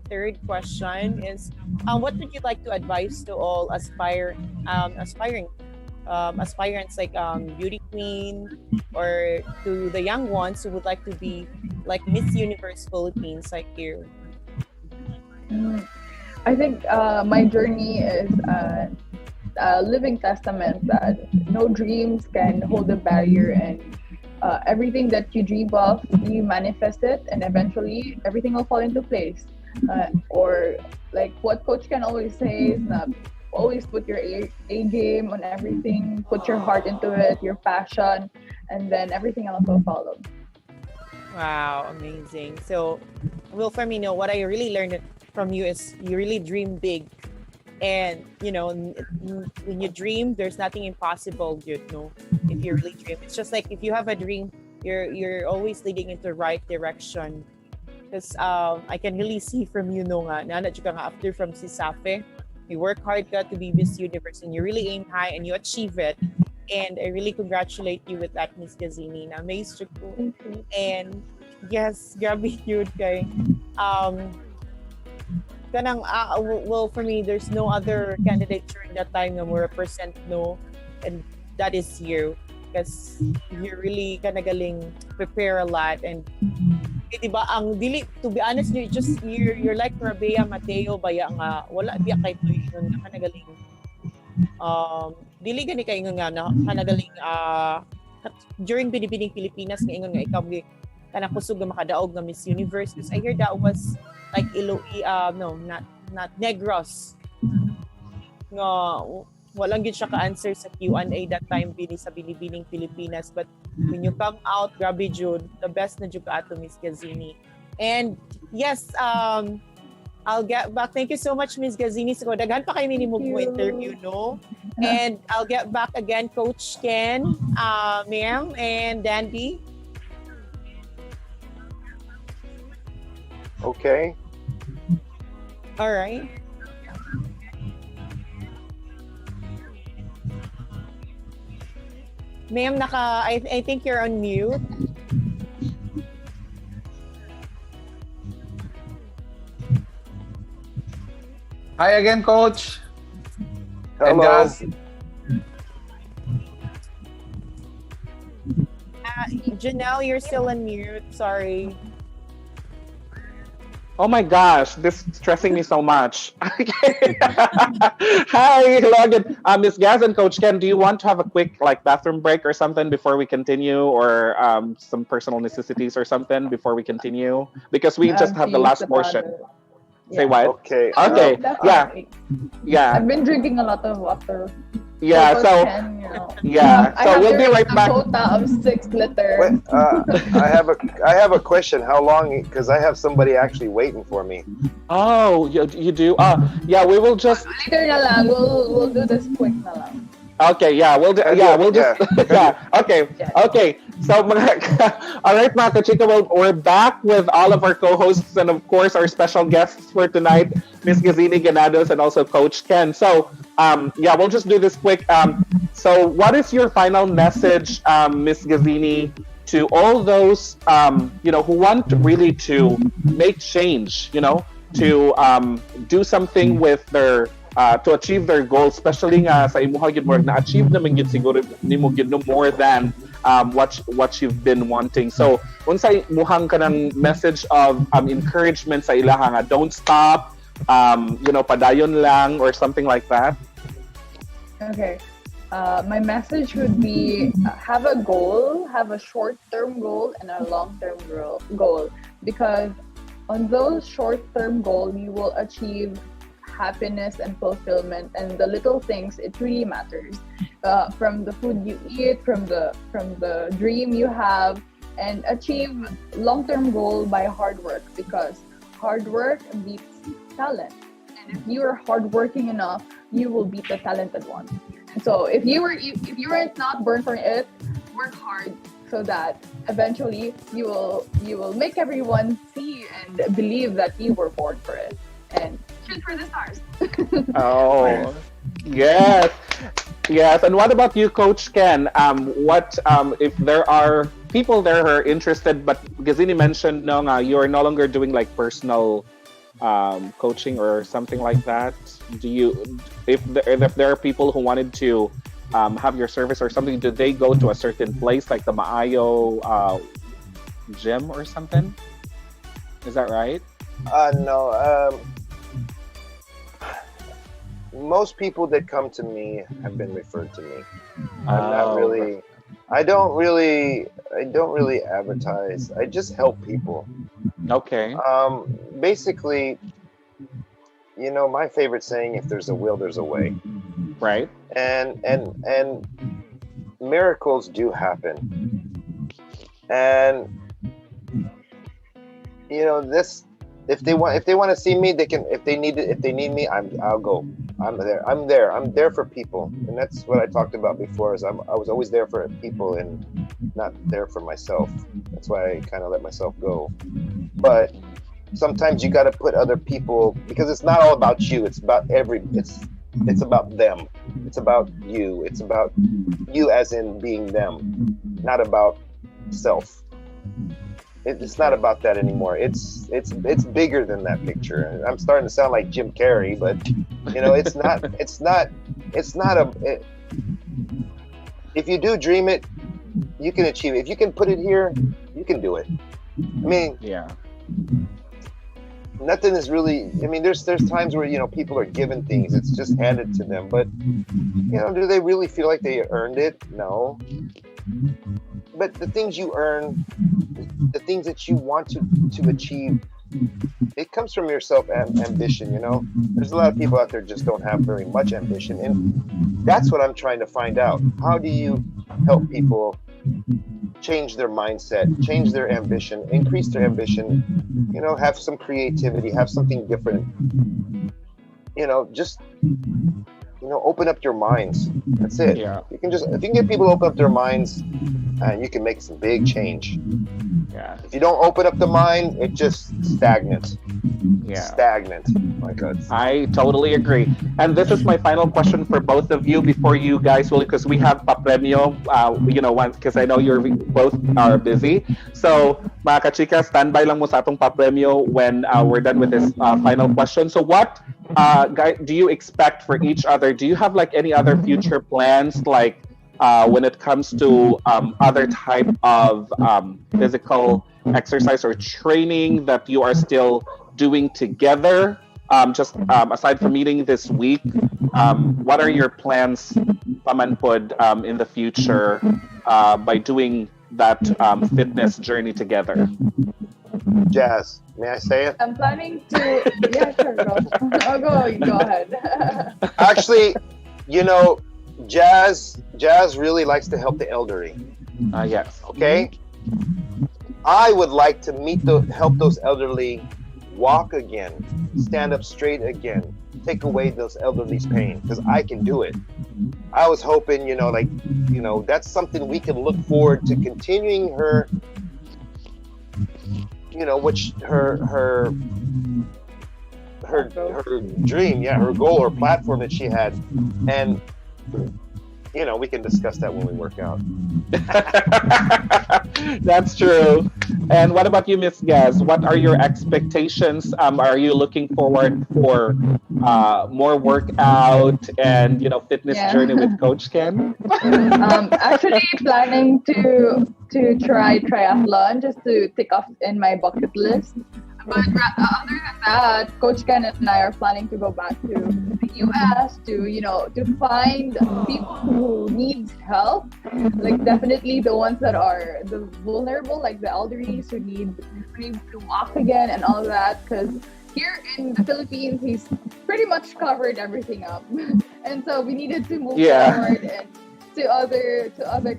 third question is what would you like to advise to all aspirants like beauty queen or to the young ones who would like to be like Miss Universe Philippines like you? I think my journey is a living testament that no dreams can hold a barrier, and everything that you dream of, you manifest it, and eventually everything will fall into place. Or like what Coach Ken always says, always put your A game on everything, put your heart into it, your passion, and then everything else will follow. Wow, amazing. So, well, for me, what I really learned from you is you really dream big And when you dream, there's nothing impossible, if you really dream. It's just like if you have a dream, you're always leading into the right direction. Because I can really see from you after from Sisafe, you work hard to be Miss Universe and you really aim high and you achieve it. And I really congratulate you with that, Miss Gazini. Na amazed ko. And yes, grabe yun kay well, for me, there's no other candidate during that time na mo represent, and that is you. Because you're really galing prepare a lot. And diba, to be honest, you're like Rabea Mateo baya nga wala biya kay tuyo na kanagaling dili gani kay nga na kanagaling during Binibining Pilipinas nga ingon nga ikaw kanang kusog nga makadaog nga Miss Universe, because I hear that was like not Negros nga walang gid siya ka-answer sa Q&A that time sa Binibining Pilipinas. But when you come out, grabe jud, the best na jud ka ato, Miss Gazini. And yes, I'll get back. Thank you so much, Miss Gazini. So daghan pa kay minimum mo interview, And I'll get back again, Coach Ken, ma'am, and Dandy. Okay. All right. Ma'am, I think you're on mute. Hi again, Coach. Hello. And guys, Janelle, you're still on mute. Sorry. Oh my gosh, this is stressing me so much. Hi, hello again. Miss Gaz and Coach Ken, do you want to have a quick bathroom break or something before we continue, or some personal necessities or something before we continue? Because we just have the last portion. Yeah. Say what? Okay. Okay. Yeah. Yeah. I've been drinking a lot of water. Yeah. So. Yeah. So we'll be right back. A quota of 6 liters. Wait, I have a question. How long? Because I have somebody actually waiting for me. Oh, you do? Yeah. We will just. Later na lang. We'll do this quick na lang. Okay, yeah, we'll just yeah. Okay. So all right, mga Kachika, we're back with all of our co-hosts and of course our special guests for tonight, Miss Gazini, Ganados, and also Coach Ken. So we'll just do this quick. So what is your final message, Miss Gazini, to all those who want really to make change, to do something with their to achieve their goals, especially nga sa imuha gid mo na achieve naman gid siguro nimo gid no more than what you've been wanting. So unsay muhang kanang message of encouragement sa ilaha nga don't stop, padayon lang or something like that? Okay. My message would be have a goal, have a short-term goal and a long-term goal, because on those short-term goals you will achieve happiness and fulfillment, and the little things, it really matters, from the food you eat, from the dream you have, and achieve long-term goal by hard work, because hard work beats talent, and if you are hardworking enough you will beat the talented one. And so if you were not born for it, work hard so that eventually you will make everyone see and believe that you were born for it, and shoot for the stars. Oh, yes. And what about you, Coach Ken? What if there are people there who are interested, but Gazini mentioned you are no longer doing personal coaching or something like that. If there are people who wanted to have your service or something, do they go to a certain place like the Maayo gym or something? Is that right? No. Most people that come to me have been referred to me. I don't really advertise. I just help people. Okay. Basically, my favorite saying, if there's a will, there's a way. Right. And miracles do happen. And this, if they want to see me, they can. If they need me, I'll go. I'm there. I'm there. I'm there for people, and that's what I talked about before. I was always there for people and not there for myself. That's why I kind of let myself go. But sometimes you got to put other people, because it's not all about you. It's about it's about them. It's about you. It's about you as in being them, not about self. It's not about that anymore. It's bigger than that picture. I'm starting to sound like Jim Carrey, but it's not a. If you do dream it, you can achieve it. If you can put it here, you can do it. I mean, yeah. Nothing is really. I mean, there's times where people are given things. It's just handed to them. But do they really feel like they earned it? No. But the things you earn, the things that you want to achieve, it comes from your ambition. There's a lot of people out there just don't have very much ambition, and that's what I'm trying to find out. How do you help people change their mindset, change their ambition, increase their ambition, have some creativity, have something different, just open up your minds. That's it. Yeah. If you can get people to open up their minds, you can make some big change. Yeah. If you don't open up the mind, it's just stagnant. Yeah. Stagnant. My God. I totally agree. And this is my final question for both of you before you guys will, because we have papremyo, because I know you're both are busy. So, mga kachika, standby lang mo sa atong papremyo when we're done with this final question. So what guys, do you expect for each other? Do you have like any other future plans, like when it comes to other type of physical exercise or training that you are still doing together? Just aside from meeting this week, what are your plans, Pamanpod, in the future by doing that fitness journey together? Jazz, may I say it? I'm planning to. Yeah, sure. Go ahead. Actually, Jazz really likes to help the elderly. Yes. Okay. I would like to help those elderly walk again, stand up straight again, take away those elderly's pain, because I can do it. I was hoping, that's something we can look forward to continuing her, which her dream, her goal or platform that she had, and we can discuss that when we work out. That's true. And what about you, Miss Gaz? What are your expectations? Are you looking forward for more workout and fitness journey with Coach Ken? Actually planning to try triathlon just to tick off in my bucket list. But other than that, Coach Ken and I are planning to go back to the US to find people who need help. Like definitely the ones that are the vulnerable, like the elderly who need to walk again and all that. Because here in the Philippines, he's pretty much covered everything up, and so we needed to move forward and to other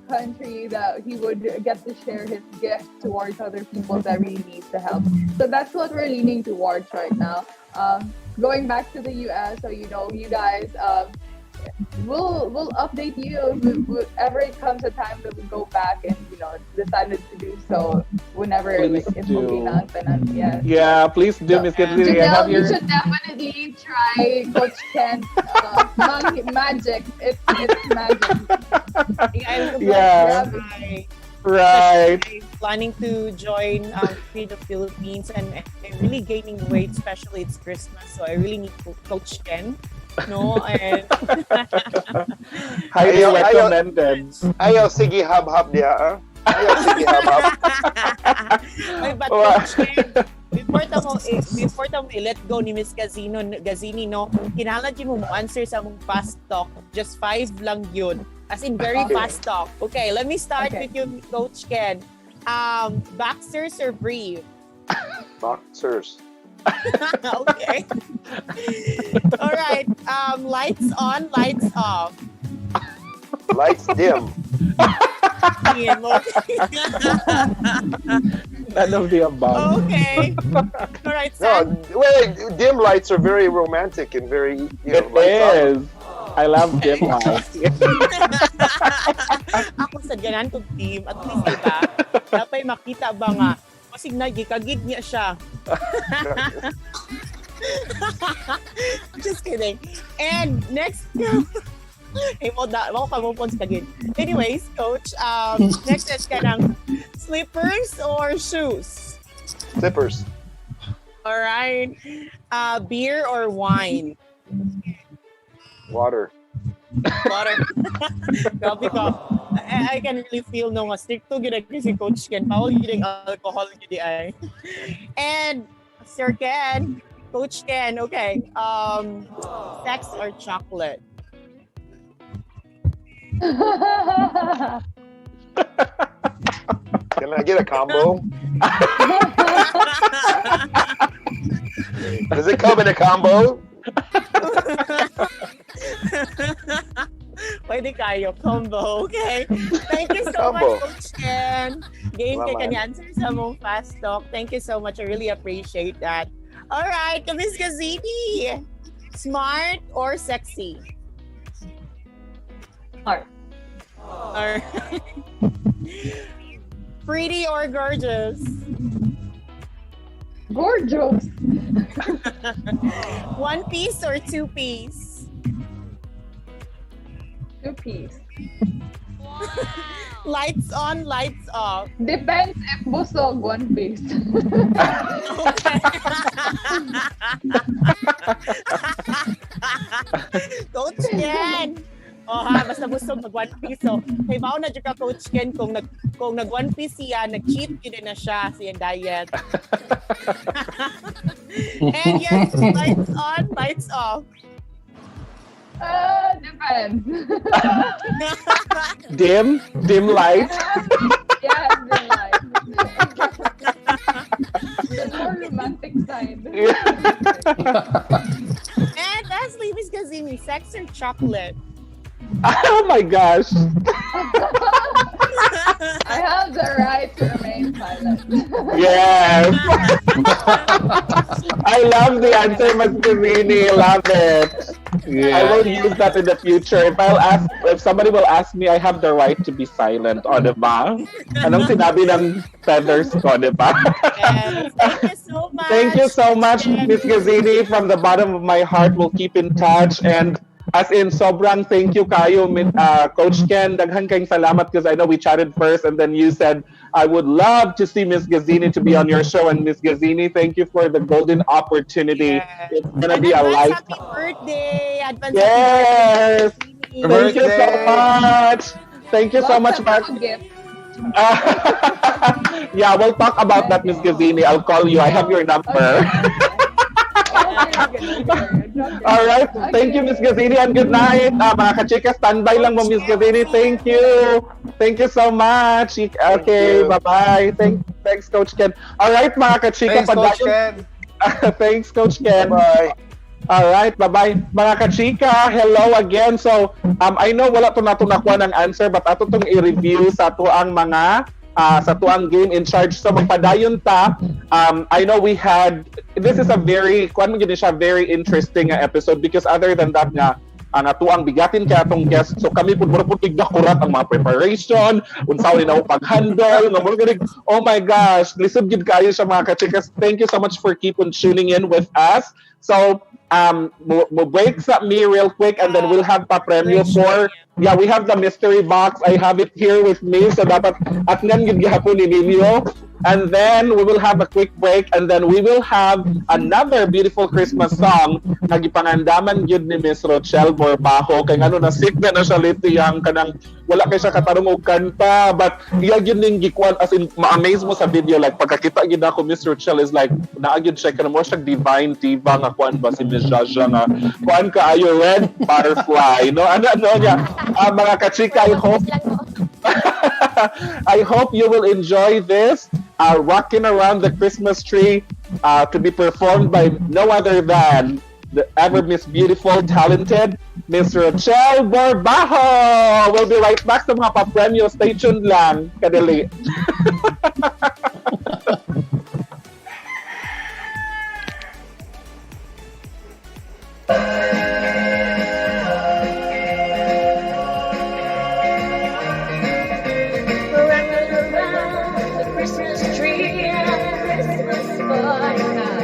countries that he would get to share his gift towards other people that really need the help. So that's what we're leaning towards right now. Going back to the US, so you guys, we'll update you whenever it comes a time that we go back and decided to do so whenever it's convenient. Yes. Yeah, please do, Miss Gazini. You should definitely try Coach Ken's magic. It's magic. Yeah. Right. I'm planning to join Feed the Philippines, and I'm really gaining weight, especially it's Christmas, so I really need Coach Ken. And highly recommended. Ayaw, sige, hab-hab diya. Ayaw, sige, hab-hab. Ay, but Coach Ken, before mo i-let go ni Miss Gazini, kinahanglan mo answer sa mong fast talk. Just 5 lang yun. As in, very fast talk. Okay, let me start with you, Coach Ken. Boxers or brief? Boxers. Okay. All right. Lights on, lights off. Lights dim. None of the above. Okay. All right, No, Sam. wait, dim lights are very romantic and very, It lights up. is. I love dim lights. Ako sa ganan kong team, at least diba, dapat makita ba nga, kasi nagikagid niya siya. Just kidding. And next, anyways, coach, next is kanang slippers or shoes? Slippers. All right. Beer or wine? Water. Water. Grabe ka. I can really feel no nga stricto gid si Coach Ken. Paul gid alcohol gid ay. And Sir Ken, Coach Ken, okay. Sex or chocolate? Can I get a combo? Does it come in a combo? Pwede kayo, combo, okay? Thank you so Combo. much, Coach Ken. Game ka Salamat. ni answer sa mong fast talk. Thank you so much. I really appreciate that. All right, Miss Gazini. Smart or sexy? Smart. Or pretty or gorgeous? Gorgeous. One piece or two piece? Two-piece. Lights on, lights off. Depends if busog, one piece. Coach Ken! Oh ha, basta gusto mag one piece. So, kay bao na dyan ka, Coach Ken, kung nag one piece siya, nag-cheat yun na siya sa iyang diet. And yes, lights on, lights off. Depends. Dim light. Yeah, dim light. The more romantic side. And lastly, Miss Gazini, sex or chocolate? Oh my gosh. I have the right to remain silent. Yes. I love the answer, Ms. Gazini. Love it. I will use that in the future. If somebody will ask me, I have the right to be silent, o diba? Anong sinabi ng feathers ko, diba? Yes. Thank you so much. Thank you so much, Ms. Gazini. From the bottom of my heart, we'll keep in touch. And as in, sobrang thank you kayo, Coach Ken. Daghan kayong salamat because I know we chatted first and then you said, I would love to see Miss Gazini to be on your show. And Miss Gazini, thank you for the golden opportunity. Yes. It's going to be a life. Happy birthday. Advance Yes. happy Thank you so much. Thank you so much, Mark. Gift. Yeah, we'll talk about that, Miss Gazini. I'll call you. I have your number. All right. Thank you, Miss Gazini, and good night. Mga kachika, standby lang mo, Miss Gazini. Thank you. Thank you so much. Okay, bye-bye. Thanks, Coach Ken. All right, mga kachika. Thanks, Coach Ken. Thanks, Coach Ken. Bye. All right, bye-bye. Mga kachika, hello again. So, I know wala to nato nakuha ng answer, but ato tong i-review sa tuang mga sa tuang game in charge. So magpadayon ta. I know we had, this is a very, very interesting episode because other than that nga, ang atuang bigatin kaya atong guest. So kami pud mura pud kurat ang mga preparation, unsaon na pag-handle, nga mura gid. Oh my gosh, lisod gid kayo sa mga kachikas. Thank you so much for keep on tuning in with us. So we'll break me real quick and then we'll have pa premyo for, yeah, we have the mystery box. I have it here with me. So dapat atnan gid gihapon ni ninyo. And then we will have a quick break and then we will have another beautiful Christmas song na gipangandaman gyud ni Miss Rochelle Borbajo kay ngano na sick na siya lately yang kanang wala kay siya katarong og kanta but iya gyud ning gikuan as in ma-amaze mo sa video like pagkakita gyud ako Miss Rochelle is like naagid siya kanang mo siya divine diva nga kuan ba si Miss Jaja nga kuan ka ayo red butterfly no ano niya mga kachika I hope you will enjoy this rocking around the Christmas tree to be performed by no other than the ever Miss Beautiful, talented Miss Rochelle Borbajo. We'll be right back sa mga pa-premyo. Stay tuned lang. Kadali. Running around the Christmas tree and Christmas fire.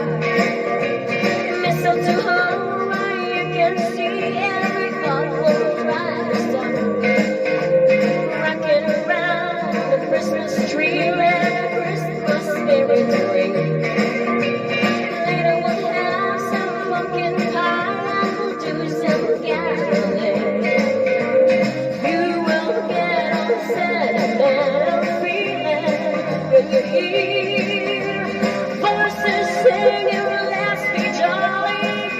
Mistletoe, where you can see every couple rise up. Rocking around the Christmas tree where Christmas spirits ring. Later we'll have some pumpkin pie and we'll do some caroling. You will get all sentimental feeling when you hear voices singing, let's be jolly.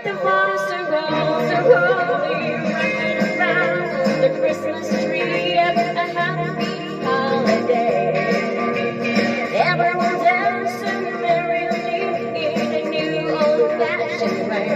The voice and rolls are rolling, rocking around the Christmas tree. A happy holiday. Everyone dancing merrily in a new old-fashioned way.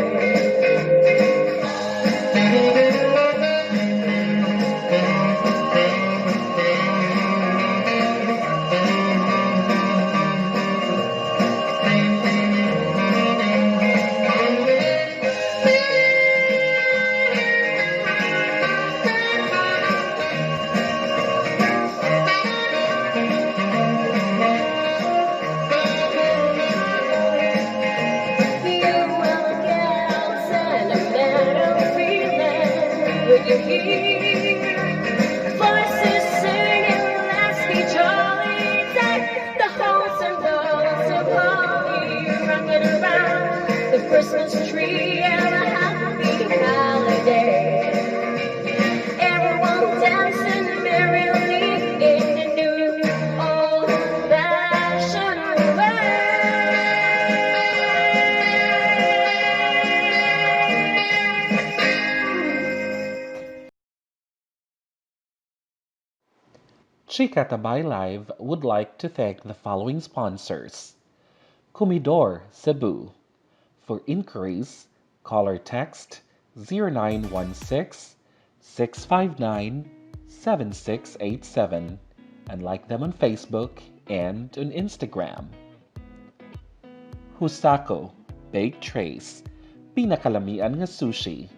Voices singing, let's be jolly. Deck the halls and halls of holly, rocking around the Christmas tree. And a happy holiday. Everyone dancing merrily in the new old-fashioned way. Chika Tabay Live would like to thank the following sponsors. Comidor, Cebu. For inquiries, call or text 0916-659-7687 and like them on Facebook and on Instagram. Husako, Baked Trays, Pinakalamian nga sushi.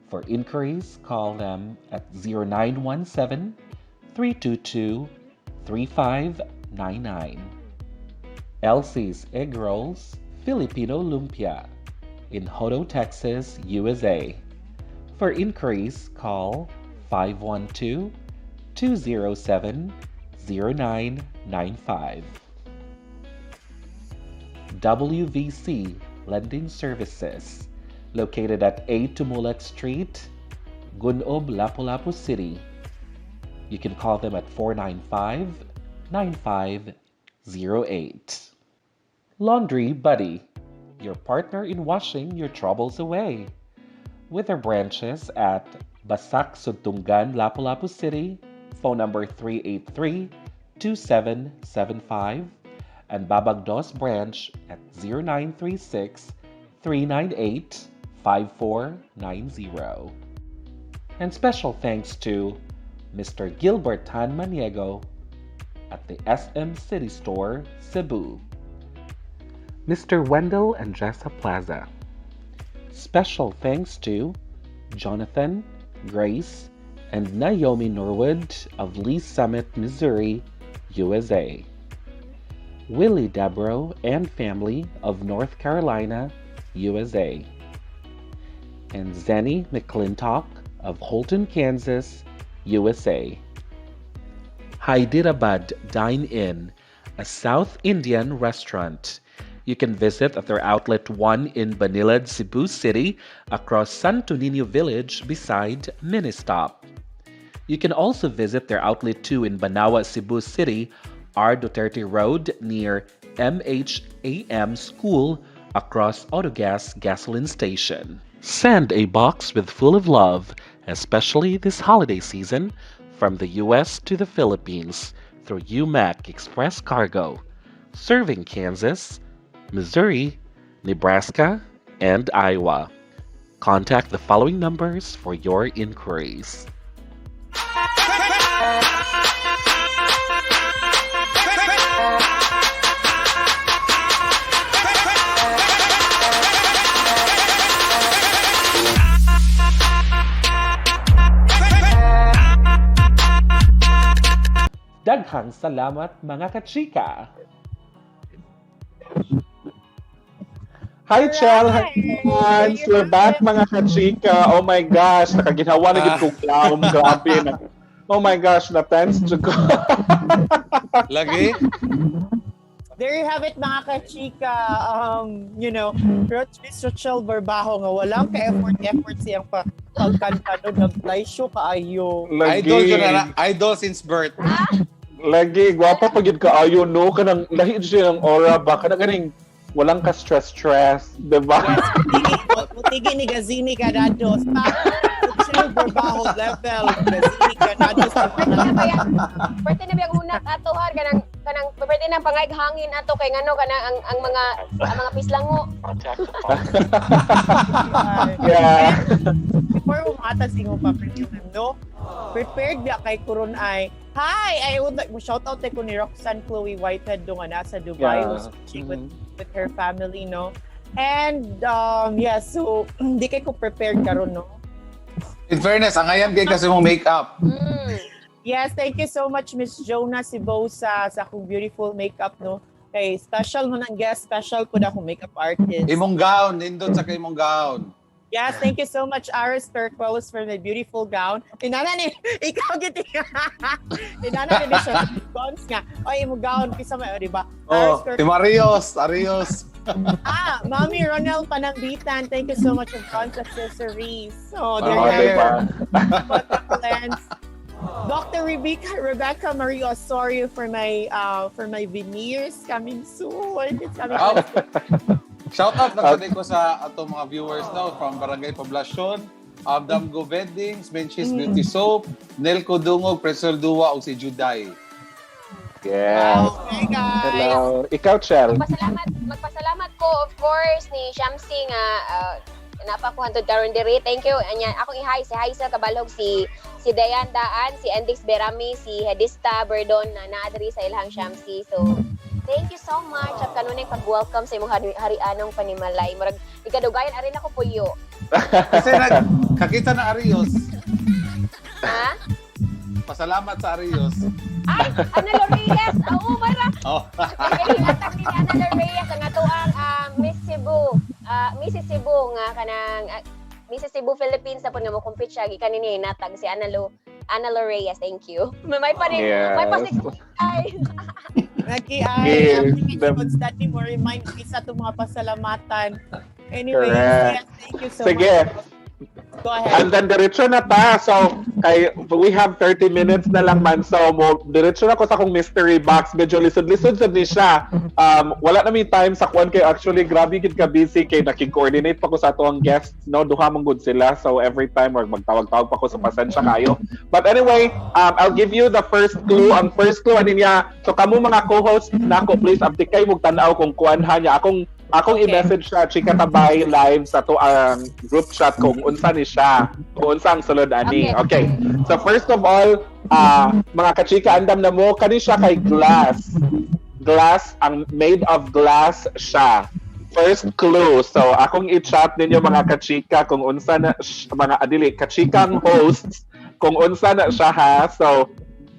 For inquiries, call them at 0917-322-3599. Elsie's Egg Rolls, Filipino Lumpia in Hodo, Texas, USA. For inquiries, call 512-207-0995. WVC Lending Services, located at 8 Tumulak Street, Gunob, Lapu-Lapu City. You can call them at 495-9508. Laundry Buddy, your partner in washing your troubles away. With our branches at Basak, Suntungan, Lapu-Lapu City, phone number 383-2775, and Babagdos branch at 0936-398-5490. And special thanks to Mr. Gilbert Tan Maniego at the SM City Store, Cebu. Mr. Wendell and Jessa Plaza. Special thanks to Jonathan, Grace, and Naomi Norwood of Lee Summit, Missouri, USA. Willie Debro and family of North Carolina, USA. And Zenny McClintock of Holton, Kansas, USA. Hyderabad Dine-In, a South Indian restaurant. You can visit at their Outlet 1 in Banilad, Cebu City, across Santo Niño Village beside Ministop. You can also visit their Outlet 2 in Banawa, Cebu City, R. Duterte Road near MHAM School across Autogas Gasoline Station. Send a box with full of love, especially this holiday season, from the U.S. to the Philippines through UMAC Express Cargo, serving Kansas, Missouri, Nebraska, and Iowa. Contact the following numbers for your inquiries. Daghang salamat mga kachika! Hi, Chel! Hi, fans! We're back, mga kachika! Oh my gosh! Nakaginawa na yung clown. Grabe na. Oh my gosh! Na-tense ko. Lagi? There you have it, mga kachika. Miss Rochelle Barbaho nga walang ka-effort siyang pagkanta doon. Nag-fly show kaayo. Idol since birth. Lagi, gwapa pagid kaayo, no? Kanang lahi siya ng aura ba? Kanang ganing walang ka stress, diba? Mutigi ni Gazini Ganados. Rochelle Barbaho level. Gazini Ganados. Pwede na biyang hunak ato har kanang pwede na pangayg hangin ato kay ngano kanang ang mga pislango. Yeah. Before umatas ingo pa no? Prepared biya kay Kuron ay hi, I would like mo shout out ko ni Roxanne Chloe Whitehead do nga nasa Dubai was watching with her family, no? And so di kay ko prepared karon, no? In fairness, ang ayan kay kasi mong makeup. Yes, thank you so much, Miss Jonah Sibosa sa akong beautiful makeup, no? Kay special mo ng guest, special po na akong makeup artist. Imong gown, nindot sa kay imong gown. Yes, thank you so much, Aris Perquelos, for my beautiful gown. Inana ni, ikaw giti. Inana ni siya. Gowns nga. Oy, imong gown, kisa may, di ba? Oh, Arios. Mami Ronel Panangbitan, thank you so much for Gowns Accessories. So, diba? Dr. Rebecca Marie Osorio for my veneers coming soon. It's coming soon. Shout out lang ko sa ato mga viewers now from Barangay Poblacion, Damgo Weddings, Menchis Beauty Soap, Nelco Dungog, Presol Dua ug si Juday. Yes. Okay, guys. Hello. Ikaw, Chel. Magpasalamat ko of course ni Shamsi nga napakuhan to karon diri. Thank you. Anya akong i-hi si Haisa Kabalog, si Dayan Daan, si Endix Berami, si Hedista Berdon na naadiri sa ilang Shamsi. So thank you so much at kanunay pag-welcome sa imong harianong panimalay. Murag ikadugayan arin ako puyo. Kasi kakita na Arios. Ha? Pasalamat sa Arios. Ay, Ana Reyes. Oo, mara. Oh. Kaya atag ni Ana Reyes ang atuang Mrs. Cebu nga kanang Mrs. Cebu Philippines sa pud nga mo compete siya gikan ni natag si Ana Reyes. Thank you. May pa rin. May pa ay. Constantly mo remind me sa itong mga pasalamatan. Anyway, yes, thank you so much. Go ahead. And then diretso na ta. So, we have 30 minutes na lang man. So, diretso na ko sa akong mystery box. Medyo lisod-lisod sad ni siya. Wala na may time sa kwan kay actually grabe gid ka busy kay naki-coordinate pa ko sa ato ang guests, no? Duha mong good sila. So, every time magtawag-tawag pa ko sa pasensya kayo. But anyway, I'll give you the first clue. Ang first clue ani niya. So, kamo mga co-hosts nako, please update kay mong tan-aw kung kuan ha niya. Akong i-message siya, Chika Tabay live sa to ang group chat kung unsa ni siya, kung unsa ang sulod ani. Okay. So first of all, mga kachika, andam na mo, kani siya kay glass. Glass, ang made of glass siya. First clue. So akong i-chat ninyo mga kachika kung unsa na mga adili, kachikang hosts, kung unsa na siya ha. So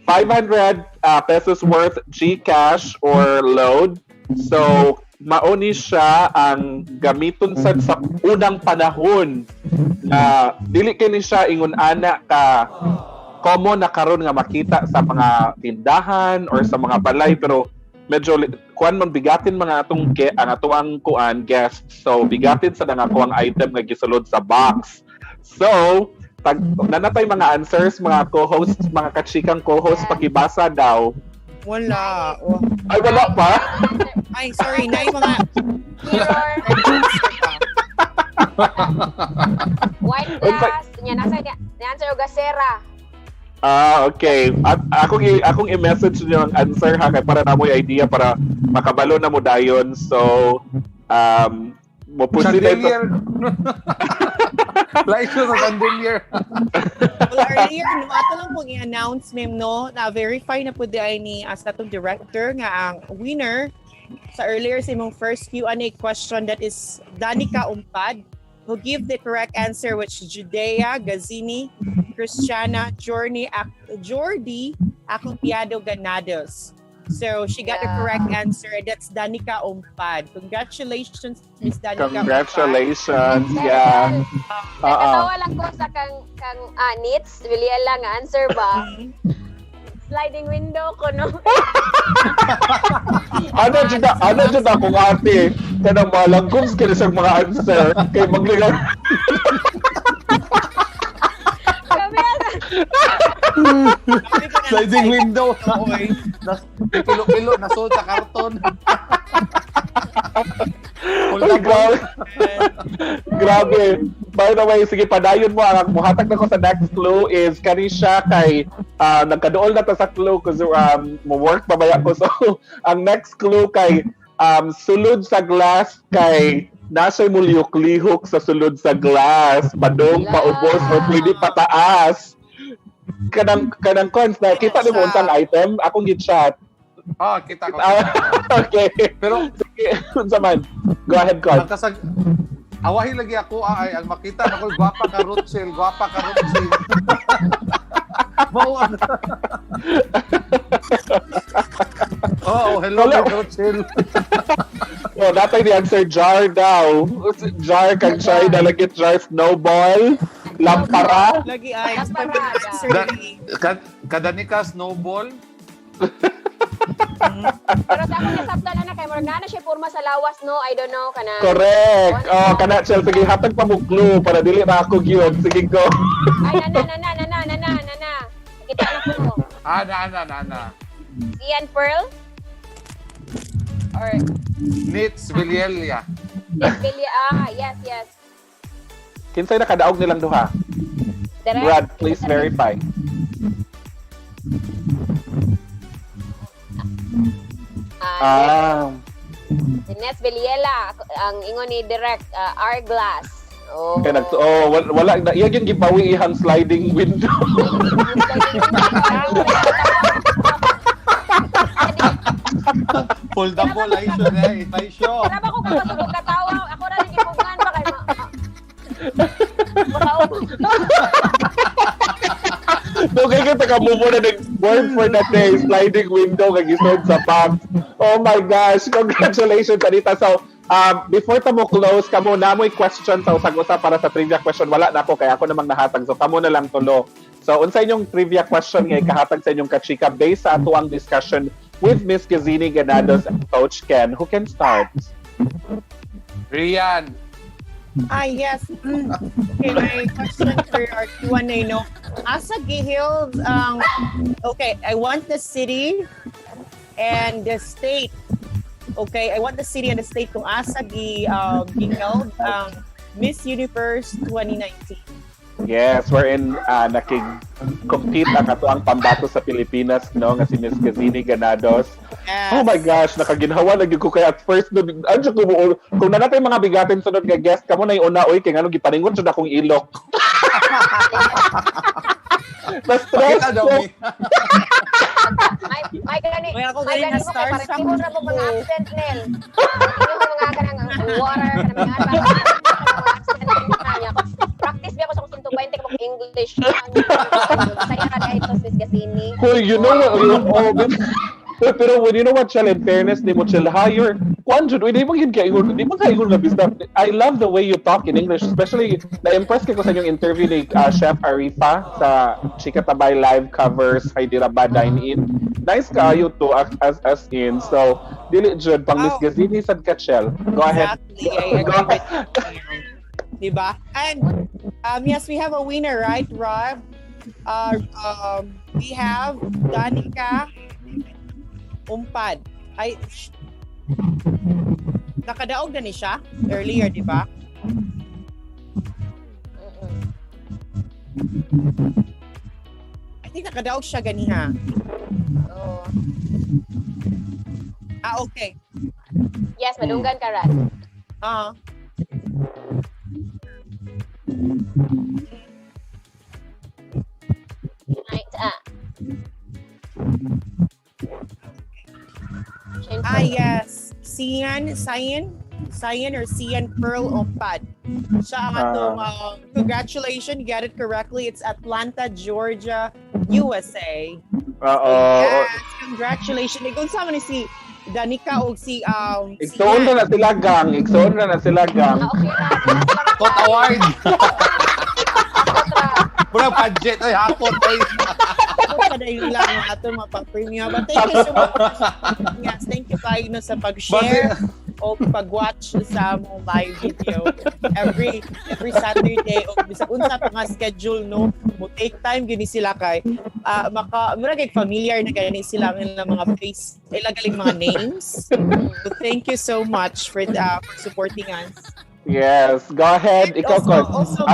500 pesos worth GCash or load. So mauni siya ang gamiton sad sa unang panahon na dili kini siya ingon ana ka common na karon nga makita sa mga tindahan or sa mga balay, pero medyo kuan man bigatin mga atong ang ato ang kuan guest, so bigatin sa nangako ang item nga gisulod sa box. So pag nanatay mga answers mga co-hosts, mga kachikang co-hosts, pakibasa daw. Wala. Ay, wala pa? Ay, sorry. Na yung mga... White glass. Nasa answer o gasera. Okay. Akong i-message niyo ang answer ha, kaya para na mo yung idea para makabalo na mo dayon. So, Mapusi na ito. Chandelier. Like sa chandelier. Well, earlier, no, ato lang pong i-announce name, no, na verify na po di ay ni as natong director nga ang winner sa earlier sa imong first Q&A question, that is Danica Umpad, who give the correct answer, which Judea, Gazini, Christiana, Jordy, Acopiado, Ganados. So she got the correct answer. That's Danica Umpad. Congratulations, Miss Danica. Congratulations. Yeah. Natawa lang ko sa kang Nits, William lang answer ba? Sliding window ko, no? Ano dyan ako ate? Kanang malangkong skills sa mga answer. Kay magligaw. Sliding window. Pilo-pilo, nasuot sa karton. Grabe. By the way, sige, padayon mo. Ang muhatag na ko sa next clue is kanisha kay nagkadool na ta sa clue kasi mo-work pabaya ko. So, ang next clue kay sulod sa glass kay nasa'y mulyok-lihok sa sulod sa glass. Padong, paubos, o pwede pataas. Kanang cons na kita ni mo unsang item akong gid-chat. Kita ko. Okay. Pero sige, unsa man. Go ahead, Con. Awahi lagi ako ay ang makita ako gwapa ka Rutsel. Bawal. Hello Rutsel. Datay the answer jar daw. Jar kang try na lagi jar snowball. Lampara. Lagi ay. Kadanika snowball. Pero sa akong nasabtan na kay Morgana siya porma sa lawas, no? I don't know kana. Correct. Kana Chel, sige hatag pa mo clue para dili na ako gyud. Sige go. Ay nana. Kita na ko. Na. Ian Pearl? Or Nits Vilielia. Yes. Kinsay nakadaog nilang duha? Brad, please verify. Ines Villela, ang ingon ni Direct, R-Glass. Kaya wala na iya gyud gipawi ihang sliding window. Pull the ball ay show. Para ba ko kapasugod katawa? Ako ra ni gipugan ba kay Okay, kita ka move na ng word for the day, sliding window kag isod sa box. Oh my gosh, congratulations Anita. So, before ta mo close, kamo na mo'y question sa usag-usa para sa trivia question. Wala na ako kaya ako namang nahatag. So, kamo na lang tulo. So, unsa inyong trivia question nga ikahatag sa inyong kachika based sa ato ang discussion with Miss Gazini, Ganados, and Coach Ken. Who can start? Rian. Yes. Okay, my question for our Q&A, no? Asa gihills, okay, I want the city and the state. Okay, I want the city and the state kung asa giheld Miss Universe 2019. Yes, wherein nakig-compete ang ato ang pambato sa Pilipinas, no, nga si Miss Gazini Ganados. Yes. Oh my gosh, nakaginhawa lagi ko kaya at first anjo ko kung nanatay mga bigatin sunod nga guest kamo na una oy kay ngano gipaningon jud akong ilok. Na-stress daw mi. May gani ko star para kimo ra mo mga accent nil. Kimo mga kanang water kanang mga accent niya. Practice biya ko sa 120 ko English. Saya ra kay Miss Gazini. Well, you know what? Pero when you know what, Chel, in fairness, di mo Chel hire. Kwanjud, di mo kaingon nga business. I love the way you talk in English, especially na-impress ko sa inyong interview ni Chef Arifa sa Chika Tabay live covers Hyderabad Dine-In. Nice kayo to as in. So, dili jud pang Miss Gazini sad ka, Chel. Go ahead. Exactly. I agree with you. Diba? And yes, we have a winner, right, Rob? We have Danica Umpad. Nakadaog na ni siya earlier, di ba? I think nakadaog siya ganiha. Oh. Okay. Yes, madunggan ka, Rat. Yes. Cyan or Cian Pearl Opad. Siya ang atong congratulations, you got it correctly. It's Atlanta, Georgia, USA. Yes, congratulations. Kung sama ni si Danica o si Igsoon na sila gang. Kot award. Murag budget ay hapon ay. Padayon lang ang atong mapag-premium. But thank you so much. Yes, thank you kayo no sa pag-share o pag-watch sa mong live video every Saturday o bisag unsa pa nga schedule no mo take time gini sila kay mura kay familiar na gani sila ng mga face ilagaling mga names. So thank you so much for supporting us. Yes, go ahead. Ikaw ko. Also,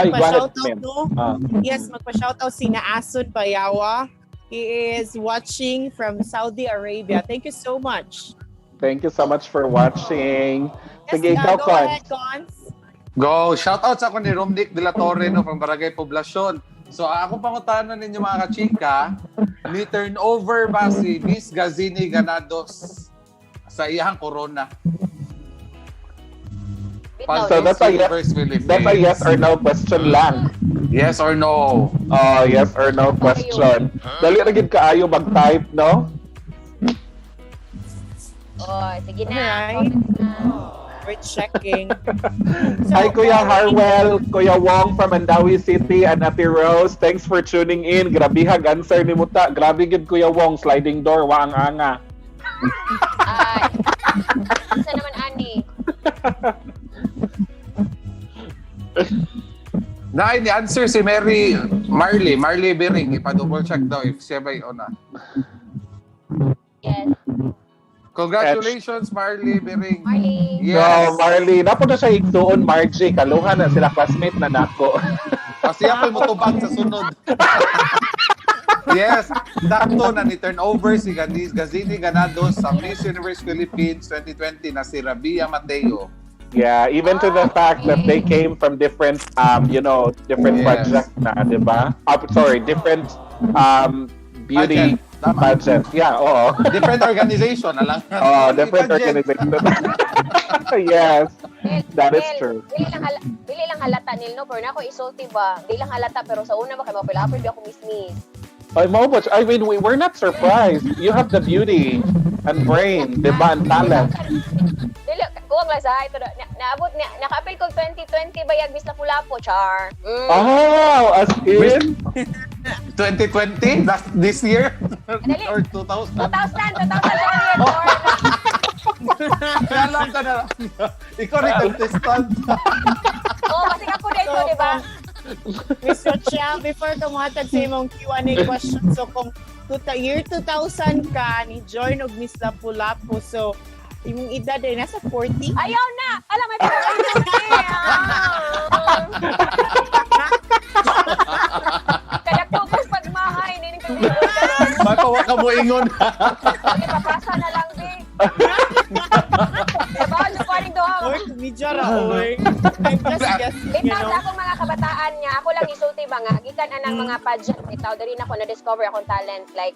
Yes, magpa-shoutout si Naason Payawa. He is watching from Saudi Arabia. Thank you so much. Thank you so much for watching. Yes, Sige, ikaw go ko. ahead, Cons. Go! Shoutout sa ako ni Romnick de la Torre no, from Barangay Poblacion. So ako pangutanan ninyo mga kachika, ni turnover ba si Miss Gazini Ganados sa iyang corona? So that's a yes or no question lang. Yes or no? Yes or no question. Dali na gid kaayo mag-type, no? Sige na. We're checking. Hi, Kuya Harwell, Kuya Wong from Mandawi City, and Ate Rose. Thanks for tuning in. Grabihag answer ni Muta. Grabe gid Kuya Wong, sliding door, waang anga. Isa naman, Ani. Ni answer si Marley Bering. Ipa-double check daw if siya ba yun na. Yes. Congratulations, Marley Bering. Marley. Yes. So, Marley, napo na siya igsuon, Margie. Kaluhan na sila classmate na nako. Kasi ako'y motubag sa sunod. Yes, dakto na ni turnover si Gazini Ganados sa Miss Universe Philippines 2020 na si Rabia Mateo. Yeah, even to the fact that they came from different, different projects na, di ba? Different beauty pageant. Yeah, oo. Different organization na lang. Different organization. Yes, that is true. Dili lang halata nil no, pero nako isulti ba? Dili lang halata pero sa una ba kay mapilapil di ako miss. I mean, we're not surprised. You have the beauty and brain, di ba, and talent. Dili, kuwag lang sa ito. Naabot, naka-appeal ko 2020 bayag Miss Lapu-Lapu, char. Oh, as in? 2020? This year? Or 2000? 2000, Kaya lang ka na. Ikaw rin contestant. Kasi ako na ito, di ba? Mr. Chia, before kamuhatag sa imong Q&A question, so kung year 2000 ka, ni join og Miss Lapu-Lapu, so imong edad ay nasa 40? Ayaw na! Alam mo, kaya tubos pagmahay, nining kagulog ka. Mapawa ka mo ingon. Okay, papasa na lang, di. Diba? Ano pa rin doon? Oy, medyo raoy. I'm just guessing, Bitaw sa akong mga kabataan niya, ako lang isulti ba nga, gikan anang mga pageant, bitaw, dari na ako na-discover akong talent, like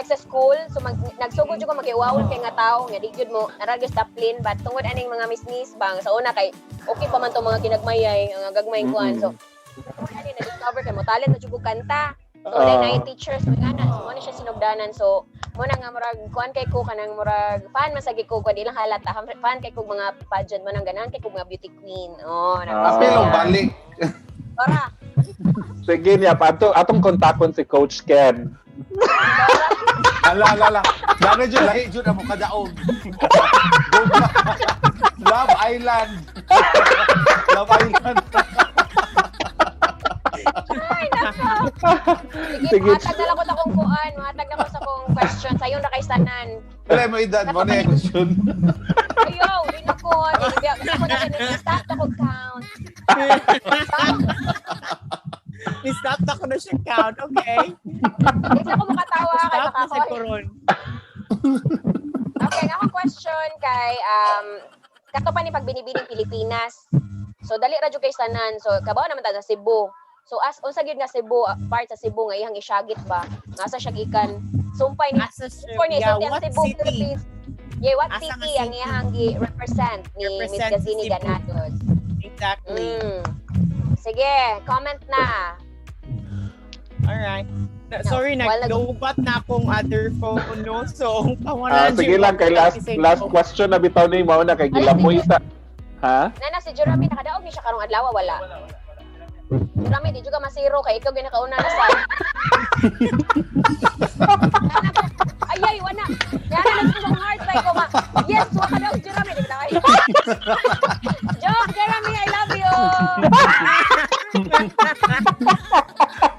sa school, so nagsugod ko mag-iwawol kay nga tao, nga di gyud mo, naragyo staplin, but tungod aning mga miss bang, sa una kay, okay pa man itong mga kinagmayay, ang gagmayng kuhan, so, ano na-discover kay mo, talent na jugog kanta, so, na teachers, may ganan, so, ano siya sinugdanan, so, muna nga murag, kuhan kay ko, kanang murag, fan masagi ko, di lang halata, fan kay ko mga pageant, manang ganan kay ko mga beauty queen, Apil ang balik. Ora. Sige niya, atong kontakon si Coach Ken. Ala. Dami dyan, lahi dyan na mo kadaog. Love Island. Love Island. Ay, nako. Sige, matag na lang ko sa kong kuan. Matag na ko sa kong question. Sa'yo na kay Sanan. Wala mo edad mo na yung question. Ayaw, di na ko. Gusto ko na ganun. Stop na kong count. Stop na ko na siya count, okay? Hindi ako makatawa. Stop na si Coron. Okay, nga akong question kay kato pa ni pagbinibining Pilipinas. So dali ra jud kay tanan. So kabaw naman ta sa Cebu. So as unsa gyud nga Cebu, part sa Cebu nga iyang isyagit ba? Ngasa siya gikan sumpay ni for ni what Cebu, city? Philippines. Yeah, what Asa city nga ang iyang represent ni Miss Gazini Cebu. Ganados? Exactly. Sige, comment na. Alright. Sorry, nag-lobat na akong other phone, no? So, sige lang, kay last question na bitaw ni mo na kay gilamoy sa... Ha? Nana, si Jeremy, nakadaog ni siya karong adlaw, wala. Jeremy, di juga masiro, kay ikaw ginakauna na sa... Ayay, wana. Yana, nagsunod ang heart, ko ma. Yes, waka daw, Jeremy. Joke, Jeremy, I love you.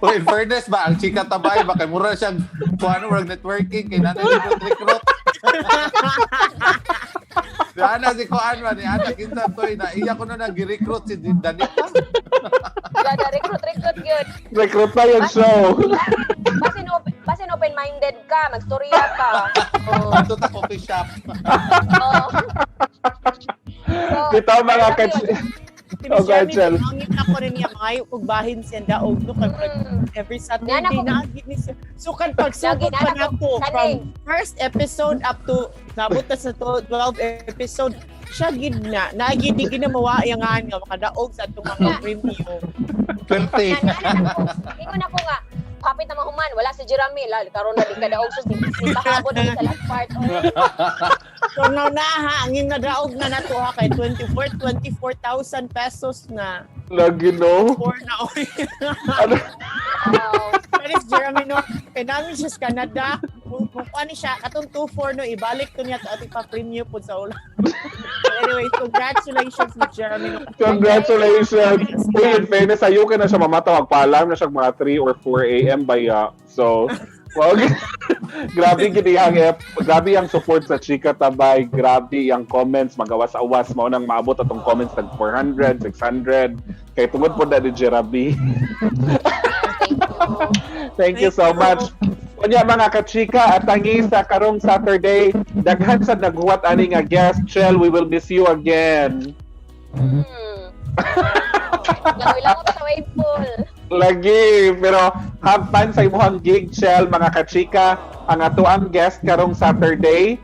Well, in fairness ba, ang Chika Tabay, baka mura siyang kuano murag networking, kay nanay recruit. Ana si Kuan man, ana kinsa toy na iya ko na nag-recruit si Danica. Gada recruit good. Recruit pa yung show. Basin open-minded ka, magstorya ka. Ito ta coffee shop. Bitaw mga Oh, God, Chel. Mangit ako rin niya kayo kung bahin siya daog no every Saturday na agit ni siya. So kan pagsugod pa na ko from first episode up to nabot na sa 12 episode siya gid na nagid di ginamawa yang nga makadaog sa atong mga premium. Perte. Ingon ako nga kapit na mahuman wala si Jeremy karon na di kadaog sus di pahabot sa last part. So now na ha, ang yung nadaog na nato ha kay 24,000 pesos na. Lagi no? For now. Pero si Jeremy no, kay namin siya sa Canada. Kung ano siya, katong 2-4 no, ibalik to niya at ipa-premium po sa ulan. Anyway, congratulations ni Jeremy no. Congratulations! Uy, in fairness, sa'yo ka na siya mamata, magpaalam na siya mga 3 or 4 a.m. baya. So, wag. Grabe grabe ang support sa Chika Tabay, grabe ang comments, magawas-awas mo nang maabot atong comments tag 400, 600 kay tungod po na ni Jeremy. Thank you so much. Kunya mga kachika, at tangi sa karong Saturday, daghan sa naghuwat ani nga guest, Chel, we will miss you again. Lahoy lang ako sa wave pool. Lagi, pero have fun sa imuhang gig, Chel, mga kachika. Ang atoang guest karong Saturday,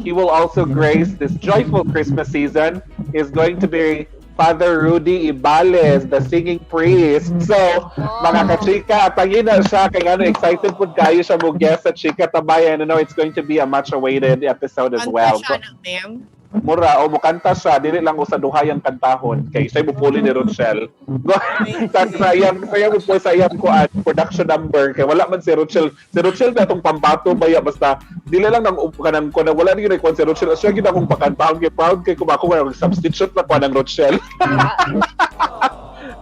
he will also grace this joyful Christmas season, is going to be Father Rudy Ibales, the singing priest. So, mga kachika, tangin na siya, kaya excited po kayo siya mo guest sa Chika Tabay, and I know it's going to be a much-awaited episode as well. Siya na, ma'am? Mura, o mukanta siya, dili lang sa duhayang kantahon, kay siya mupuli ni Rochelle. Sayang mo po sa iyang production number, kay wala man si Rochelle. Si Rochelle na itong pambato baya, basta dili lang ng kanan ko na wala rin yung si Rochelle. Siya gina akong pakantahon, kay proud kay kumako na substitute na ko ng Rochelle.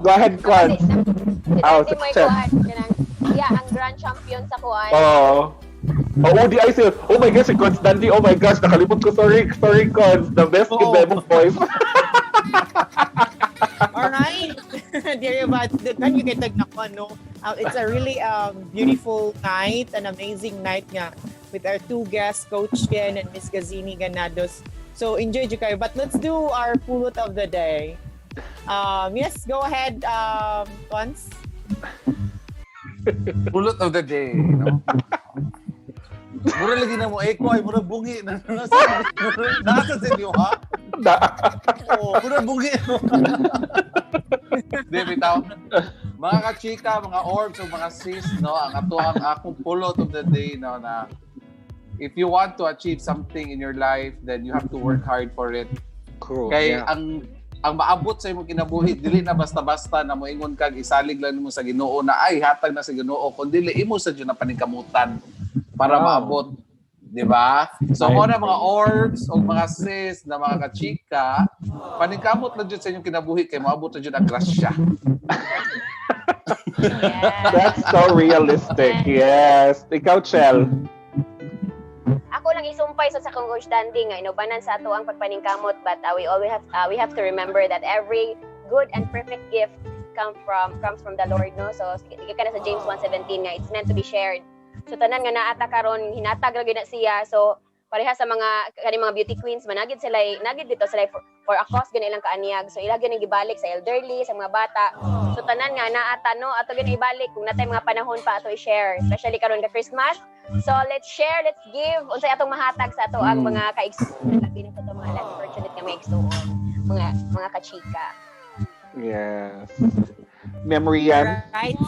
Go ahead, Kwan. Si Kuan. Yeah, ang grand champion sa Kuan. Di I say, oh my gosh, si Constantine, oh my gosh, nakalimot ko, sorry, Cons, the best in Bebong voice. Alright. Dear but can you get no? It's a really beautiful night, an amazing night nga with our two guests, Coach Ken and Miss Gazini Ganados. So enjoy kayo. But let's do our pulot of the day. Yes, go ahead, Cons. Pulot of the day, no? Mura lagi na mo echo ay mura bungi na nasa sa inyo ha? Mura bungi. Di bitaw. Mga kachika, mga orbs o mga sis, no, ang akong pulot of the day, no, na if you want to achieve something in your life, then you have to work hard for it. Cool. Kay ang maabot sa imong kinabuhi dili na basta-basta na moingon kag isalig lang nimo sa Ginoo na ay hatag na sa Ginoo kundi imo sa Diyo na paningkamutan para maabot, di ba? So mo na mga orbs o mga sis na mga kachika, paningkamot na Diyo sa inyong kinabuhi kay maabot na Diyo ang grasya. That's so realistic. Yes. Ikaw, Chel. Ako lang isumpay sa sakong coach standing nga inubanan sa ato ang pagpaningkamot, but we have to remember that every good and perfect gift comes from the Lord, no? So ika na sa James 1:17 nga it's meant to be shared. So tanan nga naata karon hinatag ra gyud na siya. So pareha sa mga beauty queens managid sila nagid dito sila for a cause gani ilang kaanyag, so ila gyud gibalik sa elderly, sa mga bata. So tanan nga naata no ato gyud ibalik kung natay mga panahon pa ato i-share, especially karon ka Christmas. So let's share, let's give unsay atong mahatag sa ato ang mga kaigsuon, labi na sa mga less fortunate nga maigsuon, mga kachika. Yes. Memory yan. Right.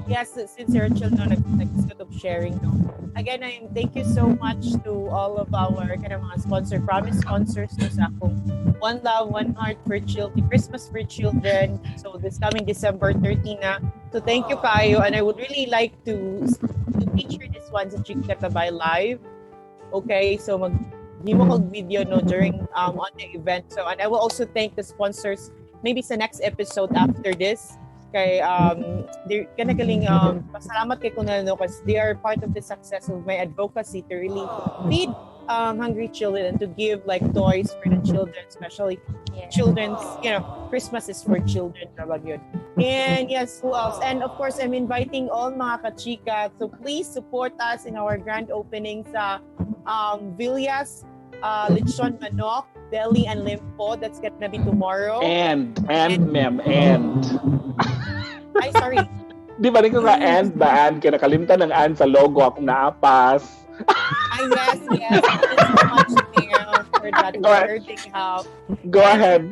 Yes, since your children nag-start of sharing, no. Again, thank you so much to all of our kind of mga promise sponsors to sa akong One Love, One Heart for Children, Christmas for Children. So this coming December 13 na. So thank you kayo, and I would really like to feature this one sa Chika Tabay Live. Okay, so mag-himo kog video no during on the event. So and I will also thank the sponsors maybe sa next episode after this. Kay they're kanagaling pasalamat kay kuno because they are part of the success of my advocacy to really feed hungry children and to give like toys for the children, especially children's, Christmas is for children yun. And yes, who else? And of course, I'm inviting all mga kachika, so please support us in our grand opening sa Villas Lechon Manok, Deli and Limpo. That's gonna be tomorrow. And. Ay, sorry. Di ba rin ko nga and ba? And kaya nakalimtan ng and sa logo akong naapas. Ay, yes. Thank you so much, Neil, for that worthy help. Go ahead.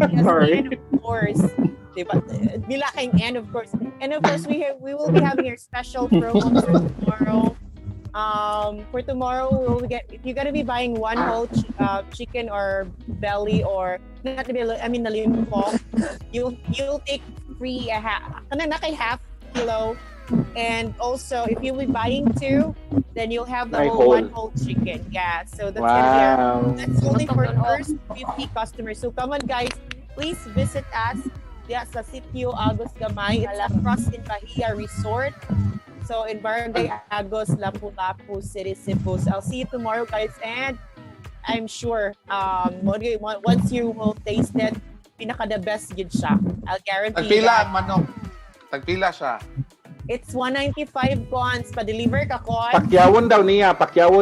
Yes, Sorry. and of course, diba, nilaking and of course. And of course, we will be having our special promo for tomorrow. For tomorrow, if you're gonna be buying one whole chicken or belly or not the belly, I mean the limpo, you'll take free half kilo, and also if you'll be buying two, then you'll have the one whole chicken. Yeah, so that's that's only for first 50 customers. So come on, guys, please visit us. Yeah, sa Sitio Agos Gamay. It's across in Bahia Resort. So in Barangay Agos, Lapu-Lapu, City, Cebu. So I'll see you tomorrow, guys. And I'm sure once you will taste it, pinaka the best yun siya. I'll guarantee Tagpila ang manok. Tagpila siya. It's 195 cons. Pa-deliver ka, Con. Pakyawon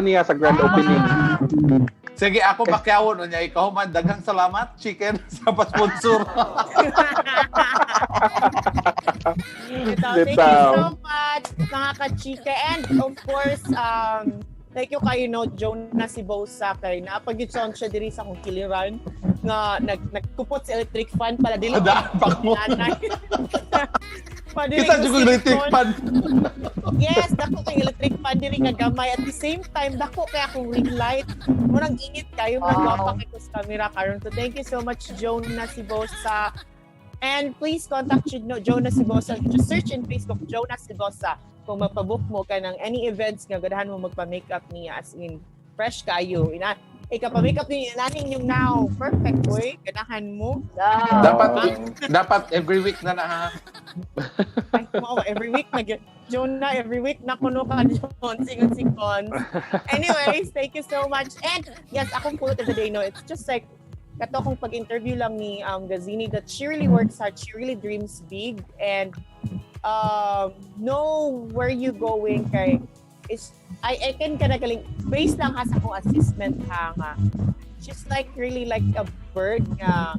niya sa grand opening. Sige, ako pakyawon niya. Ikaw man, daghang salamat, chicken, sa pa-sponsor. Thank you so much, mga kachika. And of course, thank you kayo, Jonah si Bosa kay napag-yutson siya diri sa akong kiliran nga nagkupot sa electric fan para dili Dapak mo. Kita juga electric fan. Yes, dako kay electric fan diri nga gamay, at the same time dako kay akong ring light. Murang init kayo nagwapak ito sa camera karon. So thank you so much, Jonah si Bosa. And please contact Jonah si Bosa. Just search in Facebook Jonah si Bosa. Kung mapabook mo ka ng any events nga ganahan mo magpa-makeup niya, as in fresh kayo. Ika-pa-makeup niya nanin yung now. Perfect, boy. Ganahan mo. Dapat every week na ha. Ay, every week Jonah, every week na kuno ka Singon. Anyways, thank you so much. And yes, akong quote of the day, it's just like kato kong pag-interview lang ni Gazini that she really works hard, she really dreams big, and know where you going kay is I can kanagaling based lang sa akong assessment nga she's like really like a bird nga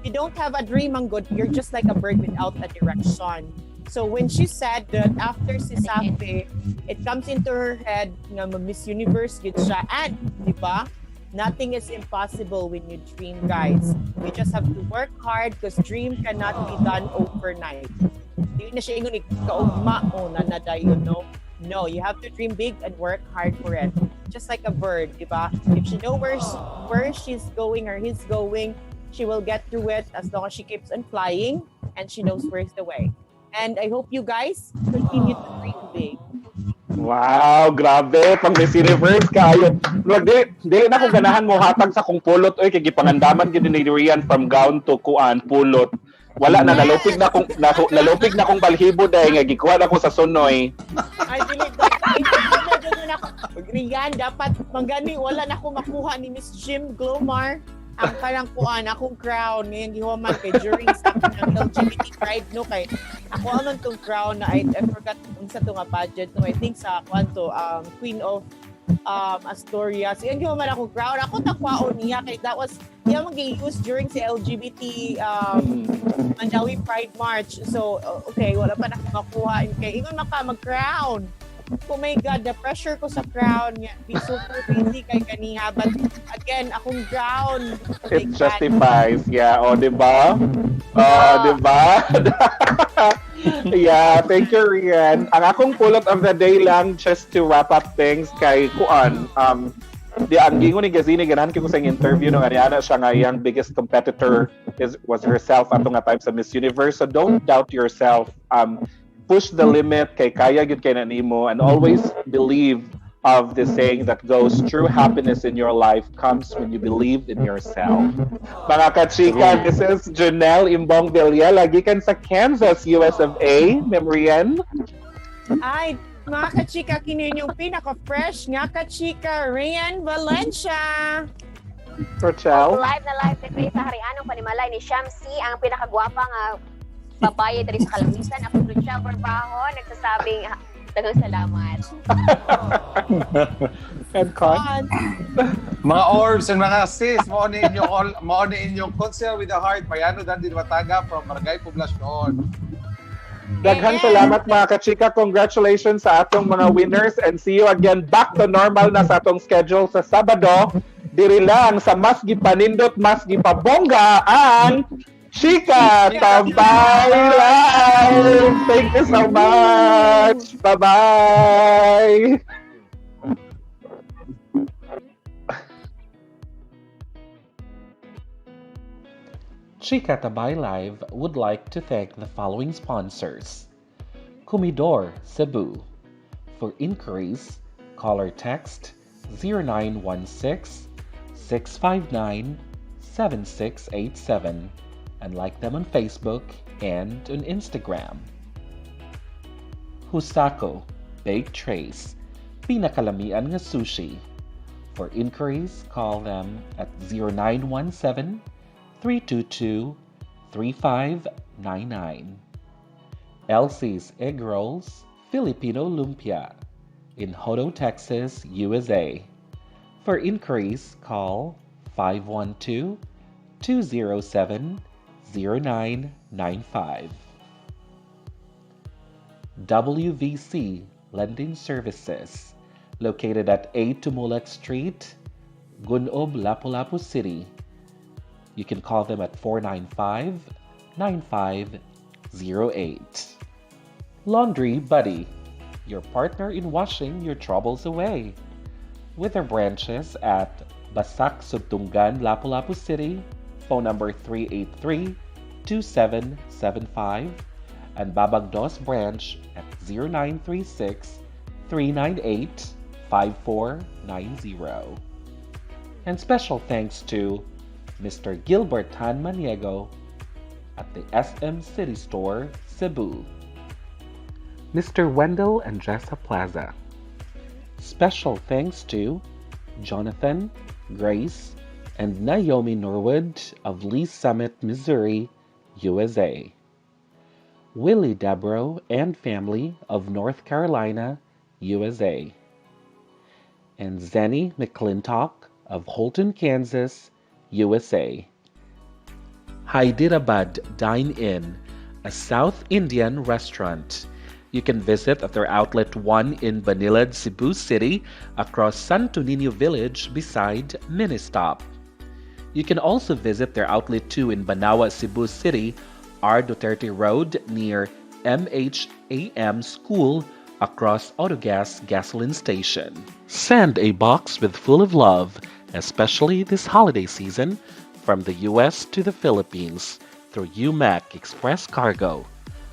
if you don't have a dream ang good, you're just like a bird without a direction. So when she said that after si Safi, it comes into her head nga Miss Universe gid siya, and di ba, nothing is impossible when you dream, guys. You just have to work hard because dream cannot be done overnight. Hindi na siya ingon kaugma na dayon, no? No, you have to dream big and work hard for it. Just like a bird, diba? If she knows where she's going or he's going, she will get through it as long as she keeps on flying and she knows where's the way. And I hope you guys continue to dream big. Wow, grabe. Pang Miss Universe kayo. Dili na ko ganahan mo hatag sa kong pulot. Oy, kay gipangandaman gid ni Rian from gown to kuan pulot. Wala na, nalupig na kong balhibo dahil nga gikuha na ko sa sunoy. Ay, dili Rian, dapat magani wala na ko makuha ni Miss Jim Glomar ang parang kuan akong crown ngayon gihuman kay during sa ng LGBT pride, no, kay ako aman tong crown na I forgot unsa to nga budget, no, I think sa kuan to Queen of Asturias. Yan yung man ako crowd. Ako takwaon niya kay that was yung mag-use during sa LGBT Mandawi Pride March. So, okay, wala pa na makuha. Kay ingon mag-crown. Oh my God, the pressure ko sa crown. Be super busy kay kaniha. But again, akong crown. It justifies. Yeah, di ba? Di ba? Yeah, thank you, Rian. Ang akong pulot of the day lang, just to wrap up things, kay Kuan, di ang gingon ni Gazini, ganahan ko sa interview nung Ariana, siya nga yung biggest competitor was herself ato nga time sa Miss Universe. So don't doubt yourself. Push the limit, kay kaya yun kay nanimo, and always believe of the saying that goes, true happiness in your life comes when you believe in yourself. Mga kachika, this is Janelle Imbong Villa, lagi kan sa Kansas, US of A. Memorian. Ay, mga kachika, kinin yung pinaka-fresh nga kachika, Rian Valencia. Rochelle. Live na live kay sa Harianong Panimalay ni Shamsi, ang pinakagwapa nga babae diri sa Kalamisan. Ako Rochelle Barbaho, nagsasabing daghang salamat. And Con. Mga orbs and mga sis, mao ni inyong concert with the heart. Payano dan din Wataga from Barangay Poblacion. Daghang salamat mga kachika. Congratulations sa atong mga winners and see you again back to normal na sa atong schedule sa Sabado. Diri lang sa mas gipanindot, mas gipabongga ang Chika Tabay Live! Thank you so much! Bye-bye! Chika Tabay Live would like to thank the following sponsors. Comidor, Cebu. For inquiries, call or text 0916-659-7687 and like them on Facebook and on Instagram. Husako, Baked Trays, pinakalamian nga sushi. For inquiries, call them at 0917-322-3599. Elsie's Egg Rolls, Filipino Lumpia, in Hodo, Texas, USA. For inquiries, call 512-207-0995. WVC Lending Services, located at 8 Tumulak Street, Gunob, Lapu-Lapu City. You can call them at 495-9508. Laundry Buddy, your partner in washing your troubles away. With their branches at Basak, Sugtungan, Lapu-Lapu City, phone number 383-2775, and Babagdos branch at 0936-398-5490. And special thanks to Mr. Gilbert Tan Maniego at the SM City Store, Cebu. Mr. Wendell and Jessa Plaza. Special thanks to Jonathan, Grace, and Naomi Norwood of Lee Summit, Missouri, USA. Willie Debro and family of North Carolina, USA. And Zenny McClintock of Holton, Kansas, USA. Hyderabad Dine-In, a South Indian restaurant. You can visit at their Outlet 1 in Banilad, Cebu City, across Santo Niño Village beside Ministop. You can also visit their Outlet 2 in Banawa, Cebu City, R. Duterte Road near MHAM School across Autogas Gasoline Station. Send a box with full of love, especially this holiday season, from the U.S. to the Philippines through UMAC Express Cargo,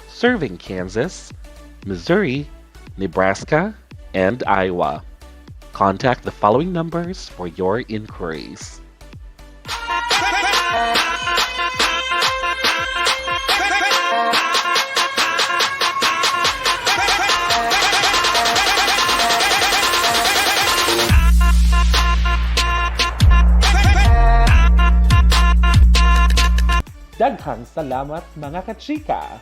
serving Kansas, Missouri, Nebraska, and Iowa. Contact the following numbers for your inquiries. Daghang salamat mga kachika!